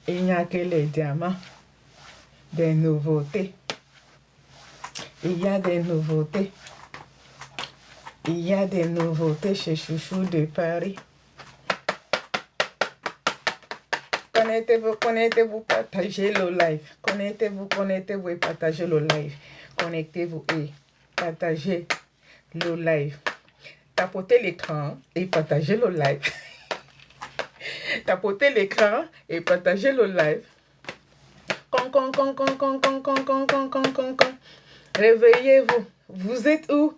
Il n'y a que les diamants. Des nouveautés. Il y a des nouveautés. Il y a des nouveautés chez Chouchou de Paris. Connectez-vous, partagez le live. Connectez-vous et partagez le live. Connectez-vous et partagez le live. Tapotez l'écran et partagez le live. Tapotez l'écran et partagez le live. Réveillez-vous. Vous êtes où?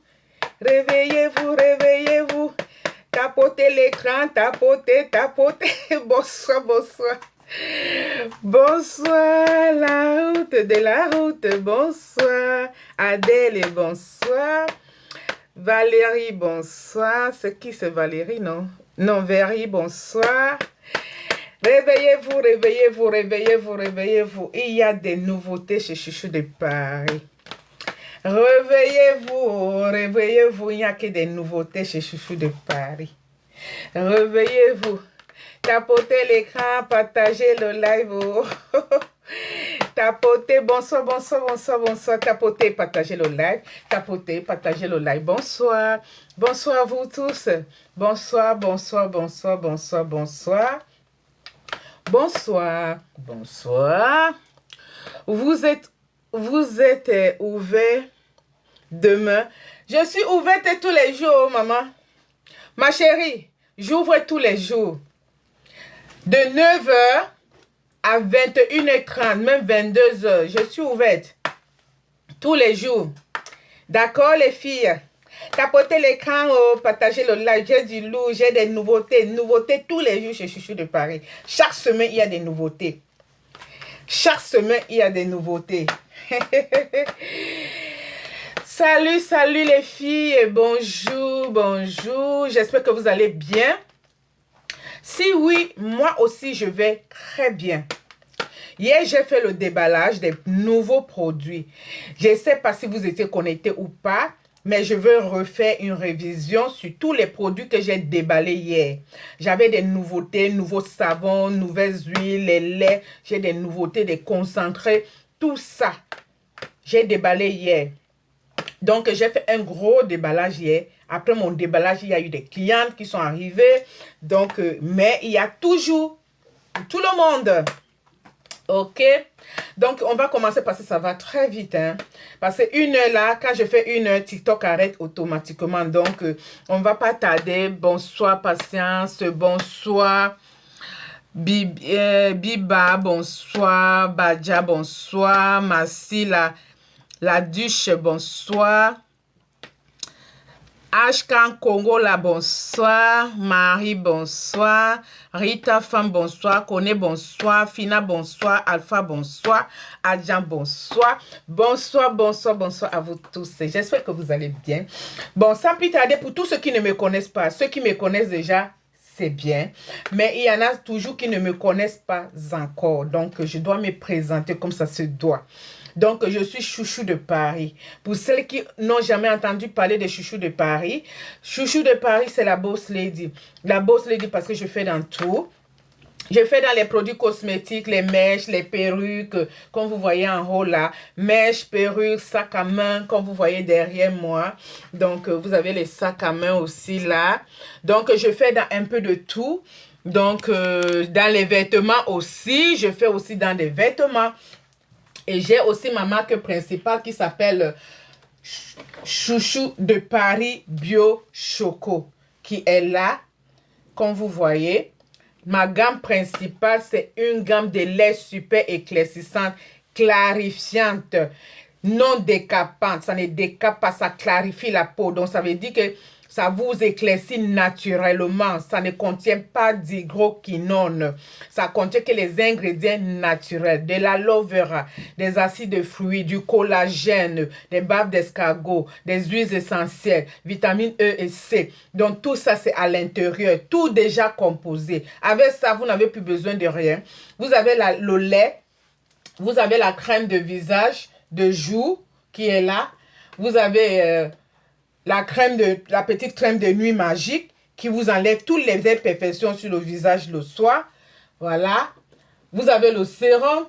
Réveillez-vous, réveillez-vous. Tapotez l'écran, tapotez. Bonsoir, bonsoir. Bonsoir, la route de la route. Bonsoir, Adèle et bonsoir. Valérie, bonsoir. C'est qui c'est Valérie, non? Non, Valérie, bonsoir. Réveillez-vous, réveillez-vous, réveillez-vous, réveillez-vous. Il y a des nouveautés chez Chouchou de Paris. Réveillez-vous, réveillez-vous. Il n'y a que des nouveautés chez Chouchou de Paris. Réveillez-vous. Tapotez l'écran, partagez le live. Tapotez, bonsoir, bonsoir, bonsoir, bonsoir. Tapotez, partagez le live. Tapotez, partagez le live. Bonsoir. Bonsoir à vous tous. Bonsoir, bonsoir, bonsoir, bonsoir, bonsoir. Bonsoir, bonsoir. Vous êtes ouvert demain. Je suis ouverte tous les jours, maman. Ma chérie, j'ouvre tous les jours. De 9h à 21h30, même 22h. Je suis ouverte tous les jours. D'accord, les filles? Tapotez l'écran, partagez le live. J'ai du lourd, j'ai des nouveautés. Nouveautés tous les jours chez Chouchou de Paris. Chaque semaine, il y a des nouveautés. Chaque semaine, il y a des nouveautés. Salut, salut les filles. Bonjour, bonjour. J'espère que vous allez bien. Si oui, moi aussi, je vais très bien. Hier, j'ai fait le déballage des nouveaux produits. Je ne sais pas si vous étiez connectés ou pas, mais je veux refaire une révision sur tous les produits que j'ai déballés hier. J'avais des nouveautés, nouveaux savons, nouvelles huiles, les laits. J'ai des nouveautés, des concentrés, tout ça. J'ai déballé hier. Donc, j'ai fait un gros déballage hier. Après mon déballage, il y a eu des clientes qui sont arrivées. Donc, mais il y a toujours tout le monde. Ok? Donc, on va commencer parce que ça va très vite. Hein? Parce que une heure là, quand je fais une heure, TikTok arrête automatiquement. Donc, on ne va pas tarder. Bonsoir, patience. Bonsoir. Biba, bonsoir. Badja, bonsoir. Massi, la Duche, bonsoir. Ashkan Congo, la bonsoir. Marie, bonsoir. Rita, femme, bonsoir. Kone, bonsoir. Fina, bonsoir. Alpha, bonsoir. Adjan, bonsoir. Bonsoir, bonsoir, bonsoir à vous tous. J'espère que vous allez bien. Bon, sans plus tarder, pour tous ceux qui ne me connaissent pas, ceux qui me connaissent déjà, c'est bien. Mais il y en a toujours qui ne me connaissent pas encore. Donc, je dois me présenter comme ça se doit. Donc, je suis Chouchou de Paris. Pour celles qui n'ont jamais entendu parler de Chouchou de Paris c'est la Boss Lady. La Boss Lady parce que je fais dans tout. Je fais dans les produits cosmétiques, les mèches, les perruques, comme vous voyez en haut là. Mèches, perruques, sacs à main, comme vous voyez derrière moi. Donc, vous avez les sacs à main aussi là. Donc, je fais dans un peu de tout. Donc, dans les vêtements aussi. Je fais aussi dans des vêtements. Et j'ai aussi ma marque principale qui s'appelle Chouchou de Paris Bio Choco. Qui est là, comme vous voyez. Ma gamme principale, c'est une gamme de lait super éclaircissante, clarifiante, non décapante. Ça ne décape pas, ça clarifie la peau. Donc, ça veut dire que ça vous éclaircit naturellement. Ça ne contient pas d'hydroquinone. Ça contient que les ingrédients naturels. De l'aloe vera, des acides de fruits, du collagène, des bave d'escargot, des huiles essentielles, vitamines E et C. Donc tout ça, c'est à l'intérieur. Tout déjà composé. Avec ça, vous n'avez plus besoin de rien. Vous avez le lait. Vous avez la crème de visage, de jour qui est là. Vous avez... la petite crème de nuit magique qui vous enlève toutes les imperfections sur le visage le soir. Voilà. Vous avez le sérum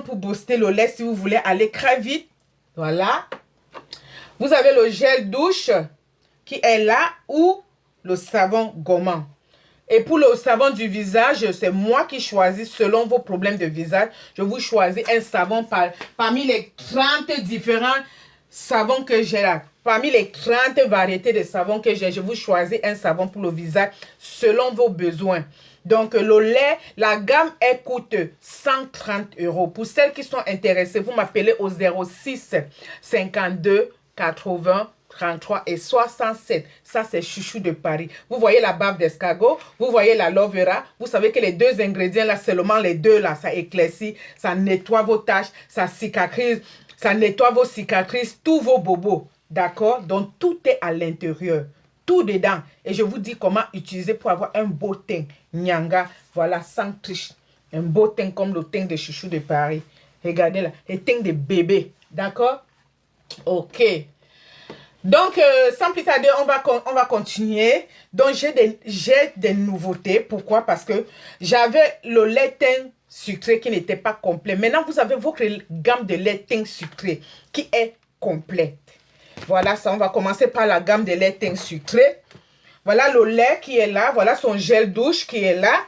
pour booster le lait si vous voulez aller très vite. Voilà. Vous avez le gel douche qui est là ou le savon gommant. Et pour le savon du visage, c'est moi qui choisis selon vos problèmes de visage. Je vous choisis un savon parmi les 30 différents savons que j'ai là. Parmi les 30 variétés de savons que j'ai, je vous choisis un savon pour le visage selon vos besoins. Donc, le lait, la gamme, elle coûte 130 €. Pour celles qui sont intéressées, vous m'appelez au 06 52 80 33 et 67. Ça, c'est Chouchou de Paris. Vous voyez la bave d'escargot, vous voyez la Aloe Vera. Vous savez que les deux ingrédients, là, seulement les deux, là, ça éclaircit, ça nettoie vos taches, ça cicatrise, ça nettoie vos cicatrices, tous vos bobos. D'accord? Donc, tout est à l'intérieur. Tout dedans. Et je vous dis comment utiliser pour avoir un beau teint. Nyanga, voilà, sans triche. Un beau teint comme le teint de Chouchou de Paris. Regardez là, le teint de bébé. D'accord? Ok. Donc, sans plus tarder, on va continuer. Donc, j'ai des nouveautés. Pourquoi? Parce que j'avais le lait teint sucré qui n'était pas complet. Maintenant, vous avez votre gamme de lait teint sucré qui est complète. Voilà ça, on va commencer par la gamme de lait teint sucré. Voilà le lait qui est là. Voilà son gel douche qui est là.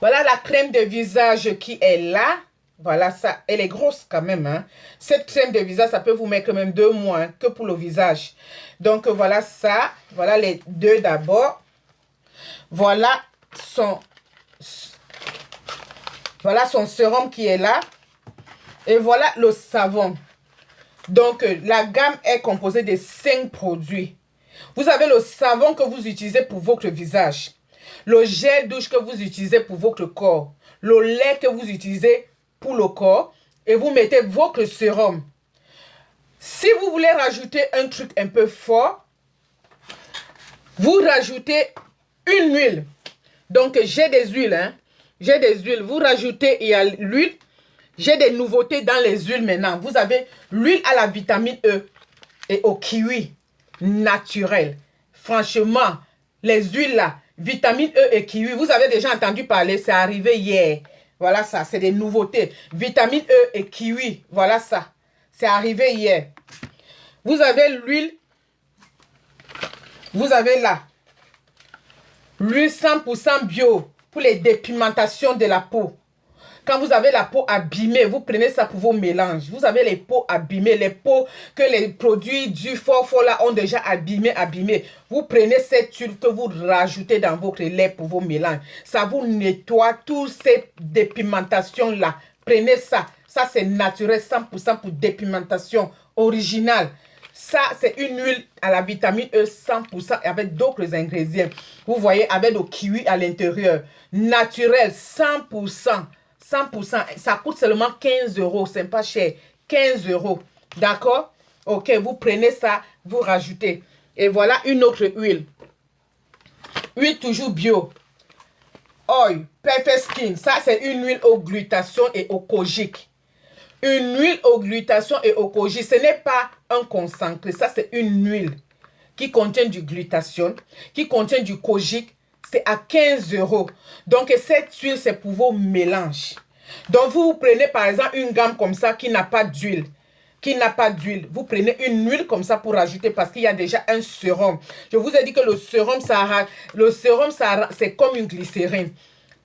Voilà la crème de visage qui est là. Voilà ça, elle est grosse quand même. Hein. Cette crème de visage, ça peut vous mettre même 2 mois hein, que pour le visage. Donc voilà ça. Voilà les deux d'abord. Voilà son sérum qui est là. Et voilà le savon. Donc la gamme est composée de 5 produits. Vous avez le savon que vous utilisez pour votre visage. Le gel douche que vous utilisez pour votre corps. Le lait que vous utilisez pour le corps. Et vous mettez votre sérum. Si vous voulez rajouter un truc un peu fort, vous rajoutez une huile. Donc, j'ai des huiles. Hein. J'ai des huiles. Vous rajoutez, il y a l'huile. J'ai des nouveautés dans les huiles maintenant. Vous avez l'huile à la vitamine E et au kiwi naturel. Franchement, les huiles là, vitamine E et kiwi, vous avez déjà entendu parler, c'est arrivé hier. Voilà ça, c'est des nouveautés. Vitamine E et kiwi, voilà ça. C'est arrivé hier. Vous avez l'huile. Vous avez là. L'huile 100% bio pour les dépigmentations de la peau. Quand vous avez la peau abîmée, vous prenez ça pour vos mélanges. Vous avez les peaux abîmées, les peaux que les produits du fort là ont déjà abîmées. Vous prenez cette huile que vous rajoutez dans votre lait pour vos mélanges. Ça vous nettoie toutes ces dépigmentations-là. Prenez ça. Ça, c'est naturel, 100% pour dépigmentation originale. Ça, c'est une huile à la vitamine E 100% avec d'autres ingrédients. Vous voyez, avec le kiwi à l'intérieur. Naturel, 100%. 100%, ça coûte seulement 15 €, c'est pas cher, 15 €, d'accord? Ok, vous prenez ça, vous rajoutez. Et voilà une autre huile. Huile toujours bio. Oil, Perfect Skin, ça c'est une huile au glutathion et au kojic. Une huile au glutathion et au kojic, ce n'est pas un concentré, ça c'est une huile qui contient du glutathion, qui contient du kojic. C'est à 15 €. Donc, cette huile, c'est pour vos mélanges. Donc, vous prenez par exemple une gamme comme ça qui n'a pas d'huile. Vous prenez une huile comme ça pour rajouter parce qu'il y a déjà un sérum. Je vous ai dit que le sérum, c'est comme une glycérine.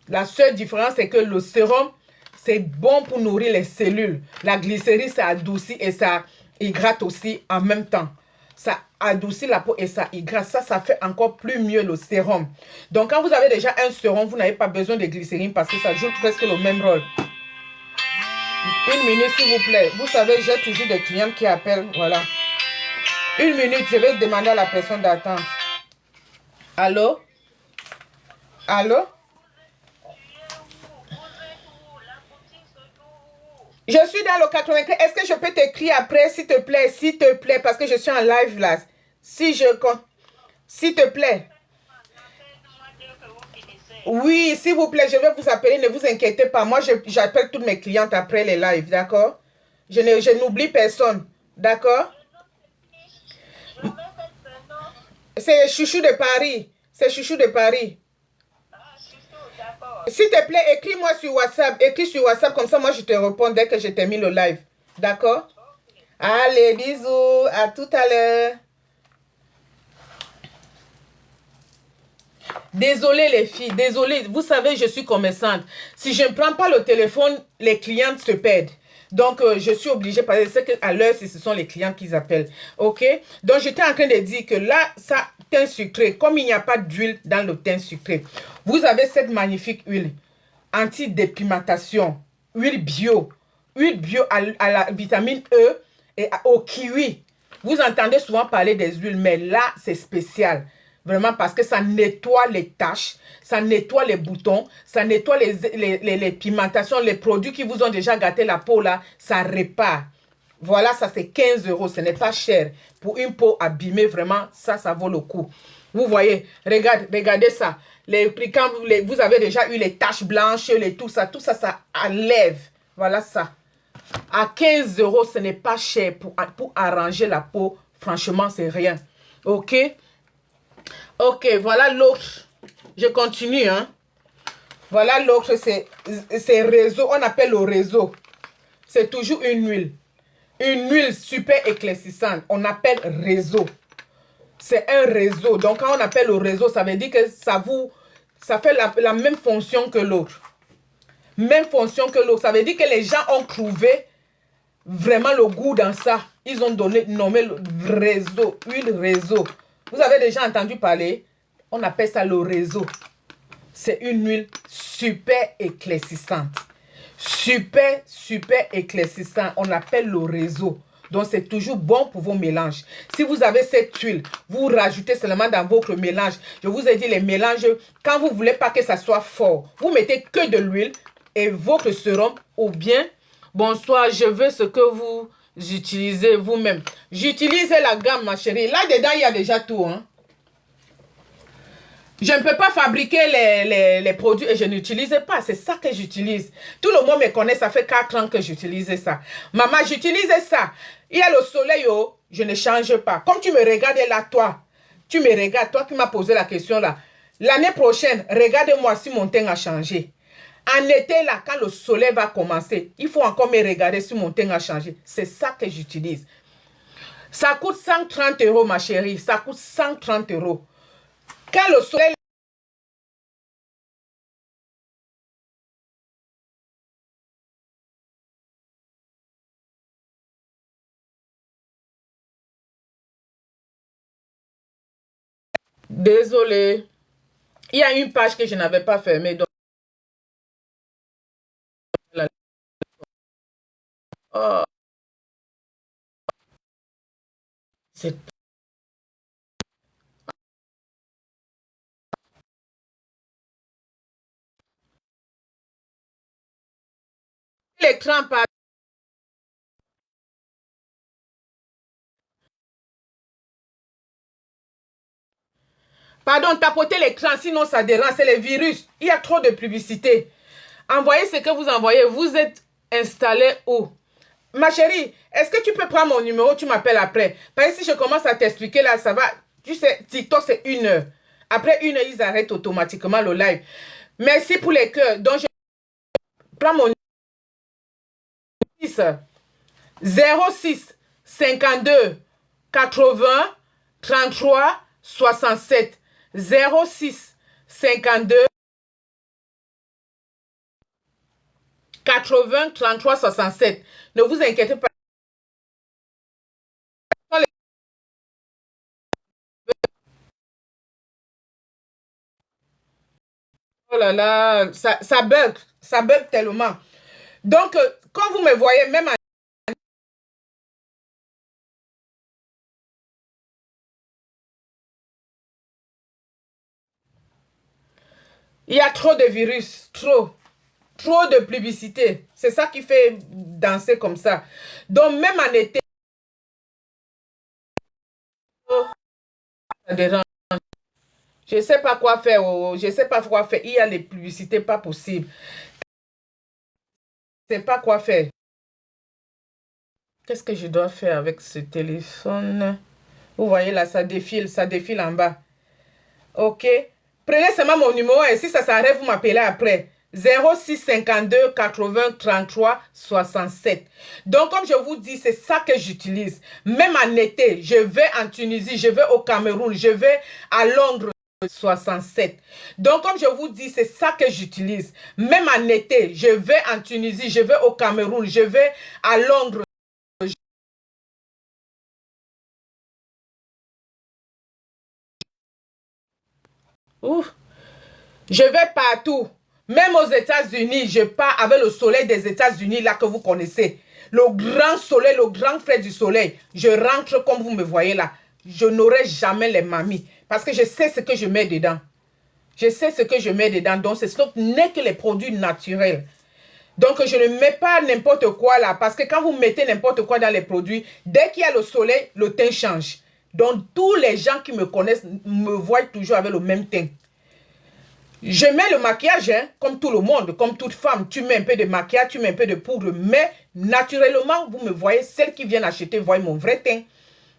La seule différence, c'est que le sérum, c'est bon pour nourrir les cellules. La glycérine, ça adoucit et ça hydrate aussi en même temps. Ça adoucit la peau et ça hydrate. Ça fait encore plus mieux le sérum. Donc, quand vous avez déjà un sérum, vous n'avez pas besoin de glycérine parce que ça joue presque le même rôle. Une minute, s'il vous plaît. Vous savez, j'ai toujours des clients qui appellent. Voilà. Une minute, je vais demander à la personne d'attendre. Allô? Allô? Je suis dans le 95. Est-ce que je peux t'écrire après, s'il te plaît, parce que je suis en live là. S'il te plaît. Oui, s'il vous plaît, je vais vous appeler, ne vous inquiétez pas. Moi, j'appelle toutes mes clientes après les lives, d'accord? Je n'oublie personne, d'accord? C'est Chouchou de Paris. C'est Chouchou de Paris. S'il te plaît, écris-moi sur WhatsApp. Écris sur WhatsApp, comme ça, moi, je te réponds dès que j'ai terminé le live. D'accord? Allez, bisous. À tout à l'heure. Désolée les filles, désolée. Vous savez, je suis commerçante. Si je ne prends pas le téléphone, les clientes se perdent. Donc, je suis obligée, parce que c'est qu'à l'heure, ce sont les clients qui appellent. OK? Donc, j'étais en train de dire que là, ça, thym sucré, comme il n'y a pas d'huile dans le thym sucré, vous avez cette magnifique huile anti-dépimentation, huile bio à la vitamine E et au kiwi. Vous entendez souvent parler des huiles, mais là, c'est spécial. Vraiment parce que ça nettoie les taches, ça nettoie les boutons, ça nettoie les pigmentations, les produits qui vous ont déjà gâté la peau là, ça répare. Voilà, ça c'est 15 €, ce n'est pas cher. Pour une peau abîmée, vraiment, ça vaut le coup. Vous voyez, regardez ça. Quand vous avez déjà eu les taches blanches, tout ça, ça enlève. Voilà ça. À 15 €, ce n'est pas cher pour arranger la peau. Franchement, c'est rien. OK? Ok, voilà l'autre. Je continue, hein. Voilà l'autre, c'est réseau. On appelle le réseau. C'est toujours une huile. Une huile super éclaircissante. On appelle réseau. C'est un réseau. Donc, quand on appelle le réseau, ça veut dire que ça fait la même fonction que l'autre. Même fonction que l'autre. Ça veut dire que les gens ont trouvé vraiment le goût dans ça. Ils ont nommé le réseau. Huile réseau. Vous avez déjà entendu parler? On appelle ça le réseau. C'est une huile super éclaircissante. Super éclaircissante. On appelle le réseau. Donc, c'est toujours bon pour vos mélanges. Si vous avez cette huile, vous rajoutez seulement dans votre mélange. Je vous ai dit, les mélanges, quand vous ne voulez pas que ça soit fort, vous mettez que de l'huile et votre sérum ou bien, bonsoir, je veux ce que vous utilisez vous-même. J'utilise la gamme, ma chérie. Là-dedans, il y a déjà tout, hein. Je ne peux pas fabriquer les produits et je n'utilise pas. C'est ça que j'utilise. Tout le monde me connaît. Ça fait 4 ans que j'utilise ça. Maman, j'utilise ça. Il y a le soleil, oh, je ne change pas. Comme tu me regardes là, toi. Tu me regardes, toi qui m'as posé la question là. L'année prochaine, regarde-moi si mon teint a changé. En été, là, quand le soleil va commencer, il faut encore me regarder si mon teint a changé. C'est ça que j'utilise. Ça coûte 130 €, ma chérie. Ça coûte 130 €. Quand le soleil... Désolée. Il y a une page que je n'avais pas fermée. Donc... Oh, c'est... L'écran, pardon, tapotez l'écran, sinon ça dérange, c'est les virus. Il y a trop de publicité. Envoyez ce que vous envoyez. Vous êtes installé où? Ma chérie, est-ce que tu peux prendre mon numéro, tu m'appelles après? Parce que si je commence à t'expliquer là, ça va... Tu sais, TikTok, c'est 1 heure. Après 1 heure, ils arrêtent automatiquement le live. Merci pour les cœurs. Donc, je prends mon numéro 06 52 80 33 67. 06 52 80 33 67. Ne vous inquiétez pas. Oh là là, ça bug tellement. Donc, quand vous me voyez, même il y a trop de virus, trop de publicité. C'est ça qui fait danser comme ça. Donc, même en été, ça dérange. Je ne sais pas quoi faire. Je ne sais pas quoi faire. Il y a les publicités pas possibles. Je ne sais pas quoi faire. Qu'est-ce que je dois faire avec ce téléphone? Vous voyez là, ça défile en bas. OK. Prenez seulement mon numéro et si ça s'arrête, vous m'appelez après. 0652 80 33 67. Donc, comme je vous dis, c'est ça que j'utilise. Même en été, je vais en Tunisie, je vais au Cameroun, je vais à Londres. 67. Donc, comme je vous dis, c'est ça que j'utilise. Même en été, je vais en Tunisie, je vais au Cameroun, je vais à Londres. Ouf. Je vais partout. Même aux États-Unis, je pars avec le soleil des États-Unis, là que vous connaissez. Le grand soleil, le grand frais du soleil. Je rentre comme vous me voyez là. Je n'aurai jamais les mamies. Parce que je sais ce que je mets dedans. Je sais ce que je mets dedans. Donc, ce n'est que les produits naturels. Donc, je ne mets pas n'importe quoi là. Parce que quand vous mettez n'importe quoi dans les produits, dès qu'il y a le soleil, le teint change. Donc, tous les gens qui me connaissent me voient toujours avec le même teint. Je mets le maquillage, hein, comme tout le monde, comme toute femme. Tu mets un peu de maquillage, tu mets un peu de poudre. Mais naturellement, vous me voyez, celles qui viennent acheter voient mon vrai teint.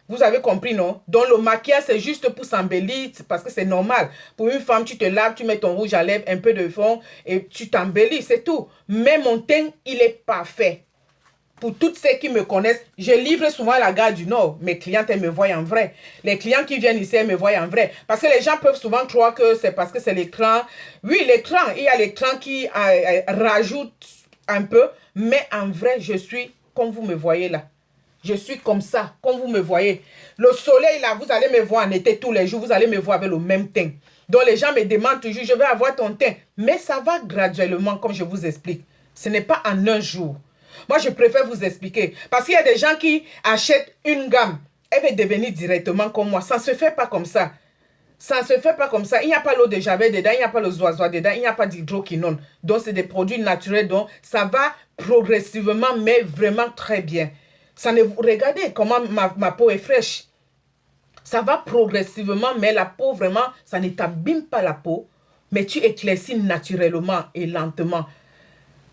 Vous avez compris, non? Donc, le maquillage, c'est juste pour s'embellir, parce que c'est normal. Pour une femme, tu te laves, tu mets ton rouge à lèvres, un peu de fond, et tu t'embellis, c'est tout. Mais mon teint, il est parfait. Pour toutes celles qui me connaissent, je livre souvent à la gare du Nord. Mes clientes, elles me voient en vrai. Les clients qui viennent ici, elles me voient en vrai. Parce que les gens peuvent souvent croire que c'est parce que c'est l'écran. Oui, l'écran, il y a l'écran qui rajoute un peu. Mais en vrai, je suis comme vous me voyez là. Je suis comme ça, comme vous me voyez. Le soleil là, vous allez me voir en été tous les jours. Vous allez me voir avec le même teint. Donc les gens me demandent toujours, je vais avoir ton teint. Mais ça va graduellement, comme je vous explique. Ce n'est pas en un jour. Moi, je préfère vous expliquer. Parce qu'il y a des gens qui achètent une gamme. Elle va devenir directement comme moi. Ça ne se fait pas comme ça. Ça ne se fait pas comme ça. Il n'y a pas l'eau de javel dedans. Il n'y a pas le zoisois dedans. Il n'y a pas d'hydroquinone. Donc, c'est des produits naturels. Donc, ça va progressivement, mais vraiment très bien. Ça ne, regardez comment ma peau est fraîche. Ça va progressivement, mais la peau, vraiment, ça ne t'abîme pas la peau. Mais tu éclaircis naturellement et lentement.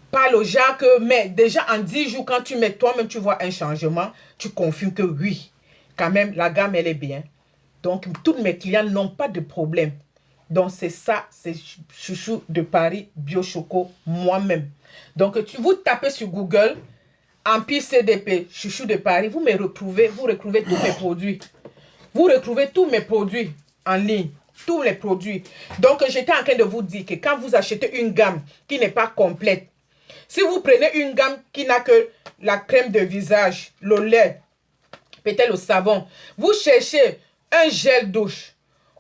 Pas le genre que, mais déjà en 10 jours, quand tu mets toi-même, tu vois un changement, tu confirmes que oui, quand même, la gamme, elle est bien. Donc, tous mes clients n'ont pas de problème. Donc, c'est ça, c'est Chouchou de Paris, Bio Choco, moi-même. Donc, vous tapez sur Google, Empire CDP, Chouchou de Paris, vous retrouvez tous mes produits. Vous retrouvez tous mes produits en ligne. Tous les produits. Donc, j'étais en train de vous dire que quand vous achetez une gamme qui n'est pas complète, si vous prenez une gamme qui n'a que la crème de visage, le lait, peut-être le savon, vous cherchez un gel douche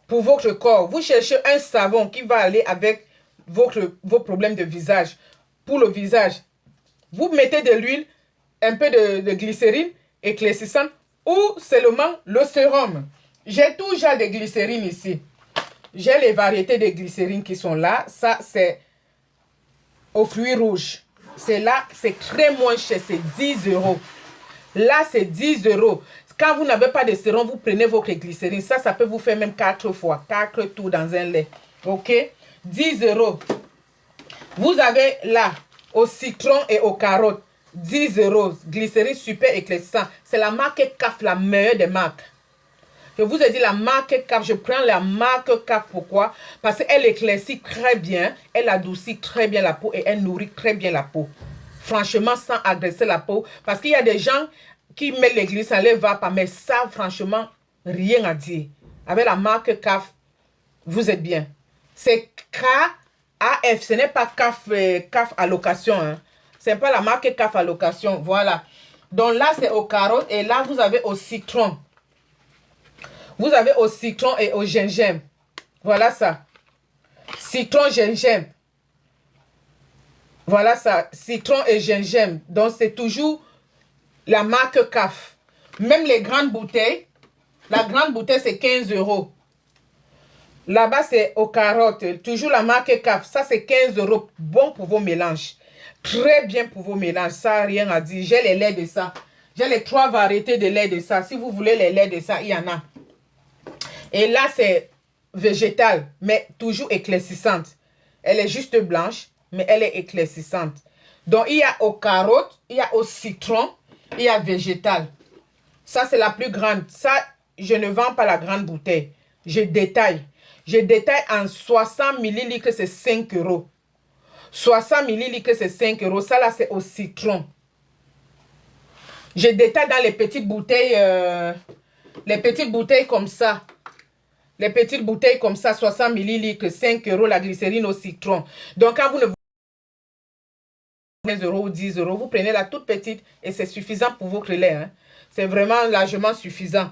pour votre corps. Vous cherchez un savon qui va aller avec vos problèmes de visage. Pour le visage, vous mettez de l'huile, un peu de glycérine éclaircissante ou seulement le sérum. J'ai tout genre de glycérine ici. J'ai les variétés de glycérine qui sont là. Ça, c'est aux fruits rouges. C'est là, c'est très moins cher, c'est 10 euros. Là, c'est 10 euros. Quand vous n'avez pas de sérum, vous prenez votre glycérine. Ça peut vous faire même 4 fois. 4 tours dans un lait. OK? 10 euros. Vous avez là, au citron et aux carottes, 10 euros. Glycérine super éclaircissant. C'est la marque CAF, la meilleure des marques. Je vous ai dit la marque CAF. Je prends la marque CAF. Pourquoi? Parce qu'elle éclaircit très bien. Elle adoucit très bien la peau et elle nourrit très bien la peau. Franchement, sans agresser la peau. Parce qu'il y a des gens qui mettent l'église, ça ne les va pas. Mais ça, franchement, rien à dire. Avec la marque CAF, vous êtes bien. C'est KAF. Ce n'est pas CAF, CAF allocation. Hein. Ce n'est pas la marque CAF allocation. Voilà. Donc là, c'est aux carottes. Et là, vous avez au citron. Vous avez au citron et au gingembre. Voilà ça. Citron, gingembre. Voilà ça. Citron et gingembre. Donc, c'est toujours la marque CAF. Même les grandes bouteilles. La grande bouteille, c'est 15 euros. Là-bas, c'est aux carottes. Toujours la marque CAF. Ça, c'est 15 euros. Bon pour vos mélanges. Très bien pour vos mélanges. Ça, rien à dire. J'ai les laits de ça. J'ai les 3 variétés de lait de ça. Si vous voulez les laits de ça, il y en a. Et là, c'est végétal, mais toujours éclaircissante. Elle est juste blanche, mais elle est éclaircissante. Donc, il y a aux carottes, il y a au citron, il y a végétal. Ça, c'est la plus grande. Ça, je ne vends pas la grande bouteille. Je détaille. Je détaille en 60 ml, c'est 5 euros. 60 millilitres, c'est 5 euros. Ça, là, c'est au citron. Je détaille dans les petites bouteilles comme ça. Les petites bouteilles comme ça, 60 millilitres, 5 euros, la glycérine au citron. Donc, quand vous ne 15 euros ou 10 euros, vous prenez la toute petite et c'est suffisant pour vos relais. Hein. C'est vraiment largement suffisant.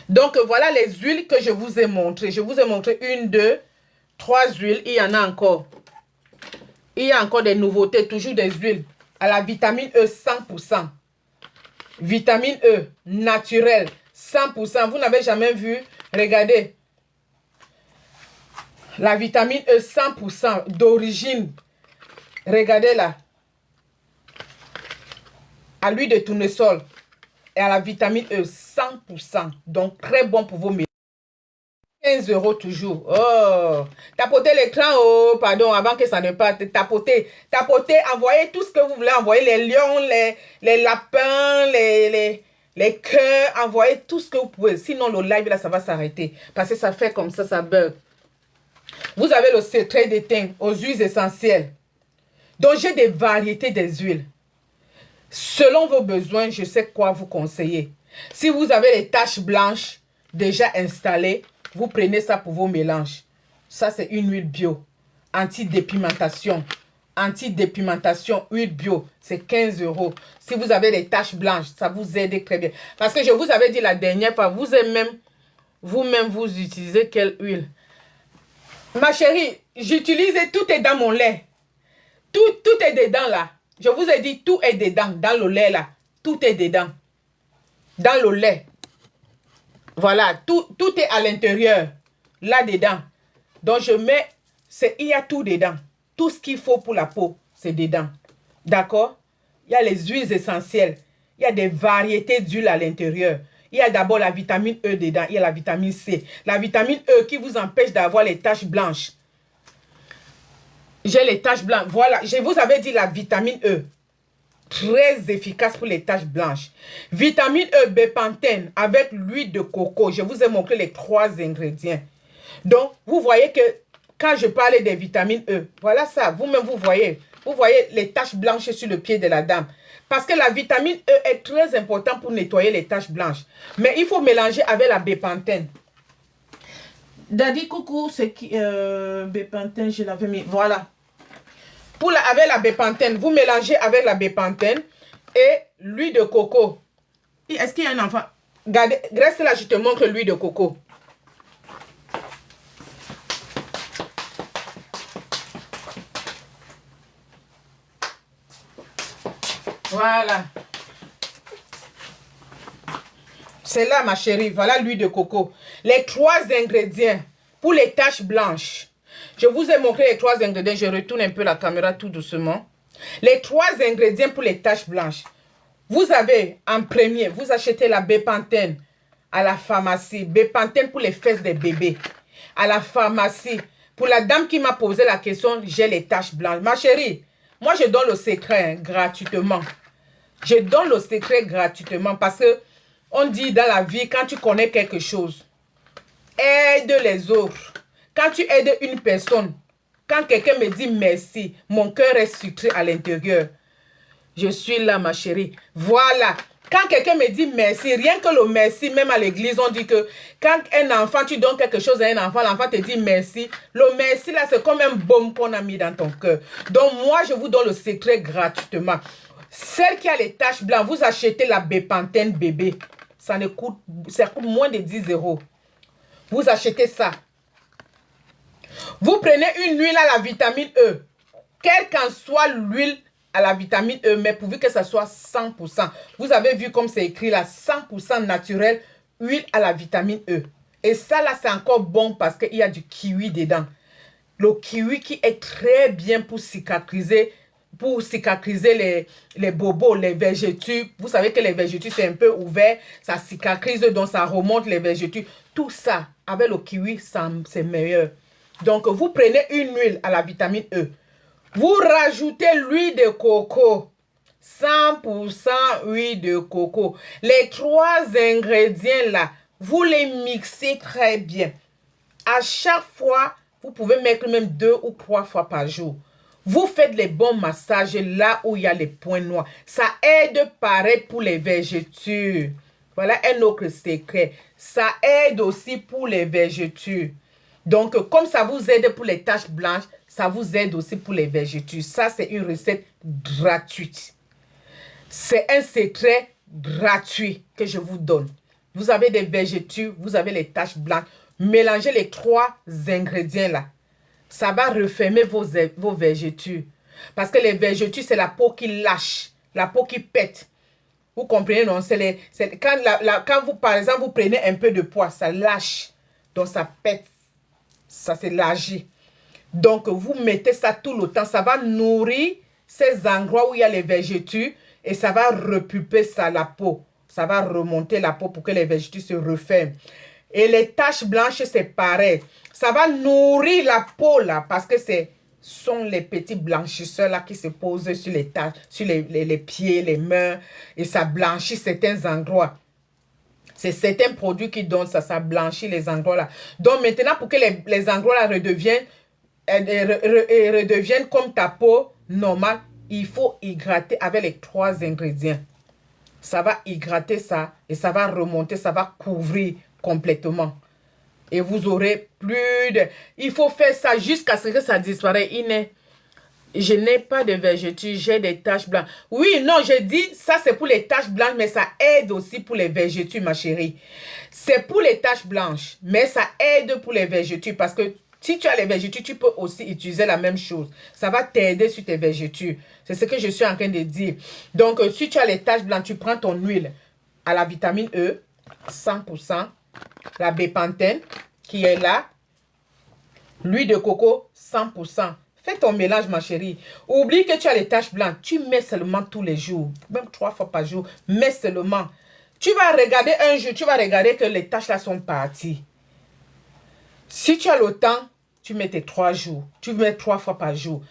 Donc, voilà les huiles que je vous ai montrées. Je vous ai montré 1, 2, 3 huiles. Il y en a encore. Il y a encore des nouveautés, toujours des huiles. À la vitamine E, 100%. Vitamine E, naturelle, 100%. Vous n'avez jamais vu? Regardez. La vitamine E, 100% d'origine. Regardez là. À l'huile de tournesol. Et à la vitamine E, 100%. Donc, très bon pour vos médecins. 15 euros toujours. Oh, tapotez l'écran, oh, pardon, avant que ça ne parte. Tapotez, envoyez tout ce que vous voulez envoyer. Les lions, les lapins, les cœurs. Envoyez tout ce que vous pouvez. Sinon, le live, là, ça va s'arrêter. Parce que ça fait comme ça bug. Vous avez le secret des thym aux huiles essentielles. Donc, j'ai des variétés des huiles. Selon vos besoins, je sais quoi vous conseiller. Si vous avez les taches blanches déjà installées, vous prenez ça pour vos mélanges. Ça, c'est une huile bio. Anti-dépimentation. Anti-dépimentation, huile bio. C'est 15 euros. Si vous avez les taches blanches, ça vous aide très bien. Parce que je vous avais dit la dernière fois, vous-même, vous utilisez quelle huile? Ma chérie, j'utilise, tout est dans mon lait. Tout est dedans là. Je vous ai dit, tout est dedans, dans le lait là. Tout est dedans. Dans le lait. Voilà, tout est à l'intérieur. Là-dedans. Donc, je mets, il y a tout dedans. Tout ce qu'il faut pour la peau, c'est dedans. D'accord? Il y a les huiles essentielles. Il y a des variétés d'huile à l'intérieur. Il y a d'abord la vitamine E dedans. Il y a la vitamine C. La vitamine E qui vous empêche d'avoir les taches blanches. J'ai les taches blanches. Voilà, je vous avais dit la vitamine E. Très efficace pour les taches blanches. Vitamine E, bépantène avec l'huile de coco. Je vous ai montré les 3 ingrédients. Donc, vous voyez que quand je parlais des vitamines E, voilà ça. Vous-même, vous voyez les taches blanches sur le pied de la dame. Parce que la vitamine E est très importante pour nettoyer les taches blanches. Mais il faut mélanger avec la bépantène. Daddy, coucou, c'est qui bépantène, je l'avais mis. Voilà. Avec la bépantène, vous mélangez avec la bépantène et l'huile de coco. Est-ce qu'il y a un enfant? Regardez, reste là, je te montre l'huile de coco. Voilà. C'est là, ma chérie. Voilà l'huile de coco. Les 3 ingrédients pour les taches blanches. Je vous ai montré les 3 ingrédients. Je retourne un peu la caméra tout doucement. Les 3 ingrédients pour les taches blanches. Vous avez, en premier, vous achetez la bépantène à la pharmacie. Bépantène pour les fesses des bébés. À la pharmacie. Pour la dame qui m'a posé la question, j'ai les taches blanches. Ma chérie, moi je donne le secret gratuitement. Je donne le secret gratuitement parce que on dit dans la vie, quand tu connais quelque chose, aide les autres. Quand tu aides une personne, quand quelqu'un me dit merci, mon cœur est sucré à l'intérieur. Je suis là, ma chérie. Voilà. Quand quelqu'un me dit merci, rien que le merci, même à l'église, on dit que quand un enfant, tu donnes quelque chose à un enfant, l'enfant te dit merci. Le merci, là, c'est comme un baume qu'on a mis dans ton cœur. Donc, moi, je vous donne le secret gratuitement. Celle qui a les taches blanches, vous achetez la bépantène bébé. Ça coûte moins de 10 euros. Vous achetez ça. Vous prenez une huile à la vitamine E. Quelle qu'en soit l'huile à la vitamine E, mais pourvu que ça soit 100%. Vous avez vu comme c'est écrit là, 100% naturel, huile à la vitamine E. Et ça là, c'est encore bon parce qu'il y a du kiwi dedans. Le kiwi qui est très bien pour cicatriser les bobos, les vergetures. Vous savez que les vergetures, c'est un peu ouvert. Ça cicatrise, donc ça remonte les vergetures. Tout ça, avec le kiwi, c'est meilleur. Donc, vous prenez une huile à la vitamine E. Vous rajoutez l'huile de coco. 100% huile de coco. Les 3 ingrédients là, vous les mixez très bien. À chaque fois, vous pouvez mettre même 2 ou 3 fois par jour. Vous faites les bons massages là où il y a les points noirs. Ça aide pareil pour les vergetures. Voilà un autre secret. Ça aide aussi pour les vergetures. Donc, comme ça vous aide pour les taches blanches, ça vous aide aussi pour les vergetures. Ça, c'est une recette gratuite. C'est un secret gratuit que je vous donne. Vous avez des vergetures, vous avez les taches blanches. Mélangez les 3 ingrédients là. Ça va refermer vos vergetures. Parce que les vergetures, c'est la peau qui lâche, la peau qui pète. Vous comprenez, non? Quand vous, par exemple, vous prenez un peu de poids, ça lâche. Donc, ça pète. Ça s'élargit. Donc, vous mettez ça tout le temps. Ça va nourrir ces endroits où il y a les vergetures et ça va repulper ça, la peau. Ça va remonter la peau pour que les vergetures se referment. Et les taches blanches, c'est pareil. Ça va nourrir la peau là parce que ce sont les petits blanchisseurs là qui se posent sur les taches, sur les pieds, les mains et ça blanchit certains endroits. C'est certains produits qui donnent ça, ça blanchit les endroits là. Donc maintenant, pour que les endroits là redeviennent comme ta peau normale, il faut hydrater avec les 3 ingrédients. Ça va hydrater ça et ça va remonter, ça va couvrir complètement. Et vous aurez plus de... Il faut faire ça jusqu'à ce que ça disparaisse. Je n'ai pas de vergetures, j'ai des taches blanches. Oui, non, j'ai dit, ça c'est pour les taches blanches, mais ça aide aussi pour les vergetures, ma chérie. C'est pour les taches blanches, mais ça aide pour les vergetures parce que si tu as les vergetures, tu peux aussi utiliser la même chose. Ça va t'aider sur tes vergetures. C'est ce que je suis en train de dire. Donc, si tu as les taches blanches, tu prends ton huile à la vitamine E, 100%, la bépantène qui est là, l'huile de coco, 100%. Fais ton mélange, ma chérie. Oublie que tu as les taches blanches. Tu mets seulement tous les jours, même 3 fois par jour. Mets seulement. Tu vas regarder un jour, tu vas regarder que les taches là sont parties. Si tu as le temps, tu mets tes 3 jours. Tu mets 3 fois par jour.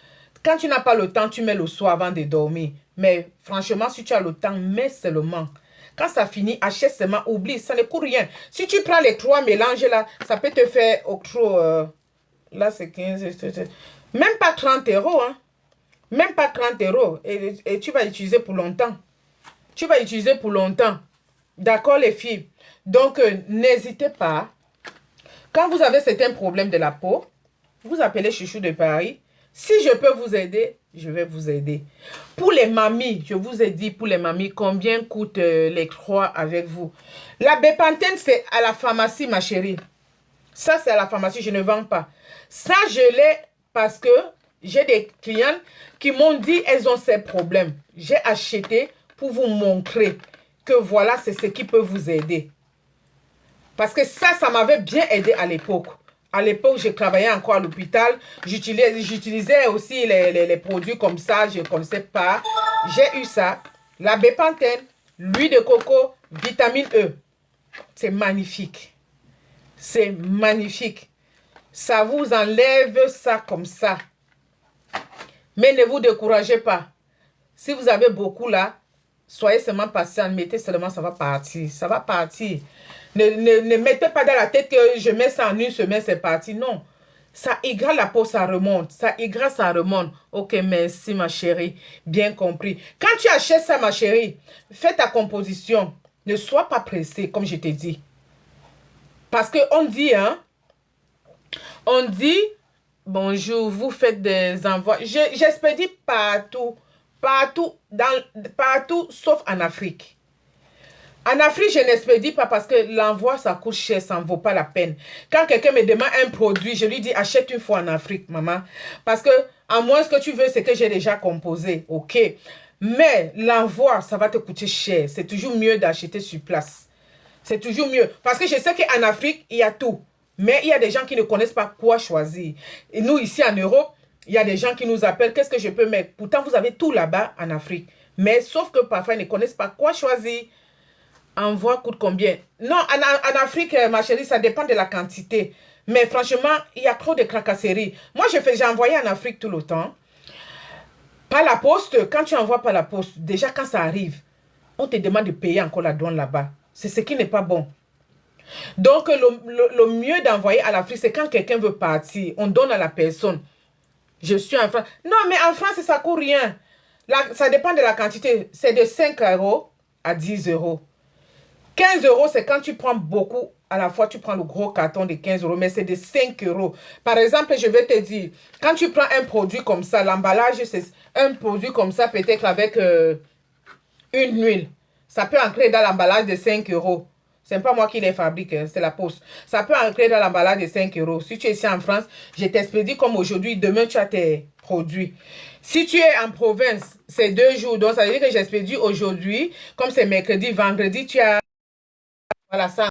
Quand tu n'as pas le temps, tu mets le soir avant de dormir. Mais franchement, si tu as le temps, mets seulement. Quand ça finit, achète seulement, oublie, ça ne coûte rien. Si tu prends les 3 mélanges là, ça peut te faire octroi. Là, c'est 15. Même pas 30 €. Hein. Même pas 30 €. Et tu vas utiliser pour longtemps. Tu vas utiliser pour longtemps. D'accord, les filles? Donc, n'hésitez pas. Quand vous avez certains problèmes de la peau, vous appelez Chouchou de Paris. Si je peux vous aider, je vais vous aider. Pour les mamies, je vous ai dit pour les mamies combien coûtent les 3 avec vous. La bépantène, c'est à la pharmacie, ma chérie. Ça, c'est à la pharmacie, je ne vends pas. Ça, je l'ai parce que j'ai des clients qui m'ont dit elles ont ces problèmes. J'ai acheté pour vous montrer que voilà, c'est ce qui peut vous aider. Parce que ça m'avait bien aidé à l'époque. À l'époque, je travaillais encore à l'hôpital. J'utilisais aussi les produits comme ça. Je ne connaissais pas. J'ai eu ça. La bépantène, l'huile de coco, vitamine E. C'est magnifique. C'est magnifique. Ça vous enlève ça comme ça. Mais ne vous découragez pas. Si vous avez beaucoup là, soyez seulement patient. Mettez seulement, ça va partir. Ça va partir. Ne mettez pas dans la tête que je mets ça en une semaine, c'est parti. Non. Ça hydrate la peau, ça remonte. Ça hydrate, ça remonte. Ok, merci ma chérie. Bien compris. Quand tu achètes ça, ma chérie, fais ta composition. Ne sois pas pressé, comme je t'ai dit. Parce qu'on dit, hein, on dit, bonjour, vous faites des envois. J'expédie partout. Partout, partout, sauf en Afrique. En Afrique, je n'expédie pas parce que l'envoi, ça coûte cher, ça ne vaut pas la peine. Quand quelqu'un me demande un produit, je lui dis, achète une fois en Afrique, maman. Parce que, à moins ce que tu veux, c'est que j'ai déjà composé, ok. Mais l'envoi, ça va te coûter cher. C'est toujours mieux d'acheter sur place. C'est toujours mieux. Parce que je sais qu'en Afrique, il y a tout. Mais il y a des gens qui ne connaissent pas quoi choisir. Et nous, ici en Europe, il y a des gens qui nous appellent, qu'est-ce que je peux mettre? Pourtant, vous avez tout là-bas en Afrique. Mais sauf que parfois, ils ne connaissent pas quoi choisir. Envoi coûte combien? Non, en Afrique, ma chérie, ça dépend de la quantité. Mais franchement, il y a trop de tracasseries. Moi, j'ai envoyé en Afrique tout le temps. Par la poste, quand tu envoies par la poste, déjà quand ça arrive, on te demande de payer encore la douane là-bas. C'est ce qui n'est pas bon. Donc, le mieux d'envoyer à l'Afrique, c'est quand quelqu'un veut partir, on donne à la personne. Je suis en France. Non, mais en France, ça coûte rien. Ça dépend de la quantité. C'est de 5 € à 10 €. 15 €, c'est quand tu prends beaucoup. À la fois, tu prends le gros carton de 15 €, mais c'est de 5 €. Par exemple, je vais te dire, quand tu prends un produit comme ça, l'emballage, c'est un produit comme ça, peut-être avec une huile. Ça peut entrer dans l'emballage de 5 €. C'est pas moi qui les fabrique, c'est la poste. Ça peut entrer dans l'emballage de 5 €. Si tu es ici en France, je t'expédie comme aujourd'hui. Demain, tu as tes produits. Si tu es en province, c'est 2 jours. Donc, ça veut dire que j'expédie aujourd'hui. Comme c'est mercredi, vendredi, tu as... Voilà ça.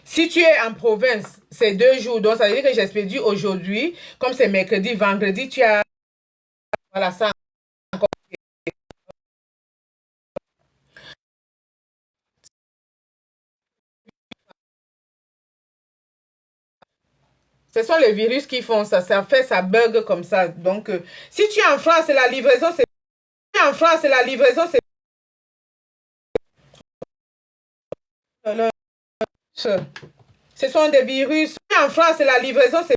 Si tu es en province, c'est 2 jours. Donc, ça veut dire que j'expédie aujourd'hui. Comme c'est mercredi, vendredi, tu as... Voilà ça. Ce sont les virus qui font ça. Ça fait, ça bug comme ça. Donc, si tu es en France, la livraison, c'est... En France, la livraison, c'est... Ce sont des virus. En France, la livraison, c'est...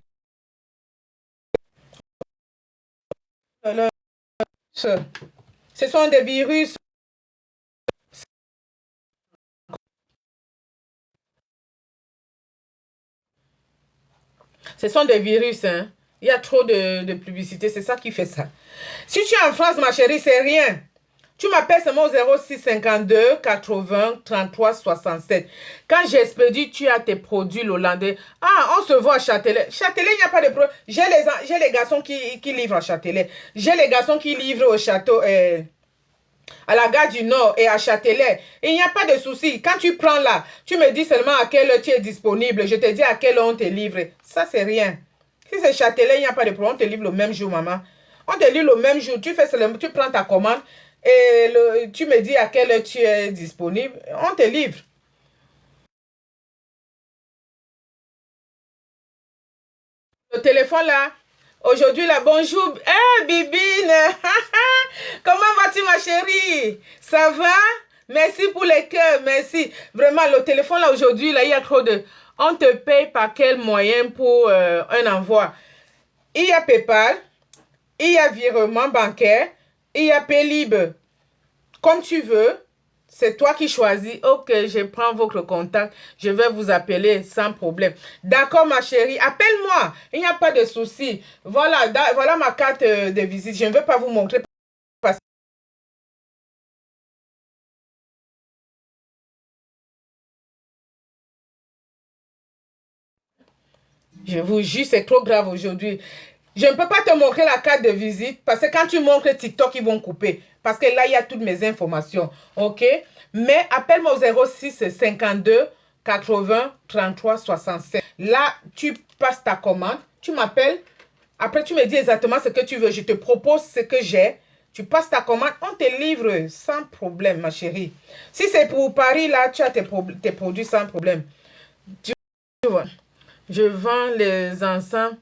Ce sont des virus. Ce sont des virus, hein. Il y a trop de publicité, c'est ça qui fait ça. Si tu es en France, ma chérie, c'est rien. Tu m'appelles seulement au 06 52 80 33 67. Quand j'expédie, tu as tes produits hollandais. Ah, on se voit à Châtelet. Châtelet, il n'y a pas de problème. J'ai les garçons qui livrent à Châtelet. J'ai les garçons qui livrent au château, à la gare du Nord et à Châtelet. Il n'y a pas de souci. Quand tu prends là, tu me dis seulement à quelle heure tu es disponible. Je te dis à quelle heure on te livre. Ça, c'est rien. Si c'est Châtelet, il n'y a pas de problème. On te livre le même jour, maman. On te livre le même jour. Tu prends ta commande et tu me dis à quelle heure tu es disponible. On te livre. Le téléphone là. Aujourd'hui là, bonjour. Eh, Bibine. Comment vas-tu, ma chérie? Ça va? Merci pour les cœurs, merci. Vraiment, le téléphone là aujourd'hui, là, il y a trop de... On te paye par quel moyen pour un envoi? Il y a PayPal, il y a virement bancaire, il y a Paylib. Comme tu veux, c'est toi qui choisis. Ok, je prends votre contact, je vais vous appeler sans problème. D'accord, ma chérie, appelle-moi, il n'y a pas de souci. Voilà, voilà ma carte de visite. Je ne veux pas vous montrer parce que je vous jure, c'est trop grave aujourd'hui. Je ne peux pas te montrer la carte de visite parce que quand tu montres TikTok, ils vont couper. Parce que là, il y a toutes mes informations. OK? Mais appelle-moi au 06 52 80 33 67. Là, tu passes ta commande. Tu m'appelles. Après, tu me dis exactement ce que tu veux. Je te propose ce que j'ai. Tu passes ta commande. On te livre sans problème, ma chérie. Si c'est pour Paris, là, tu as tes produits sans problème. Tu vois? Je vends les ensembles.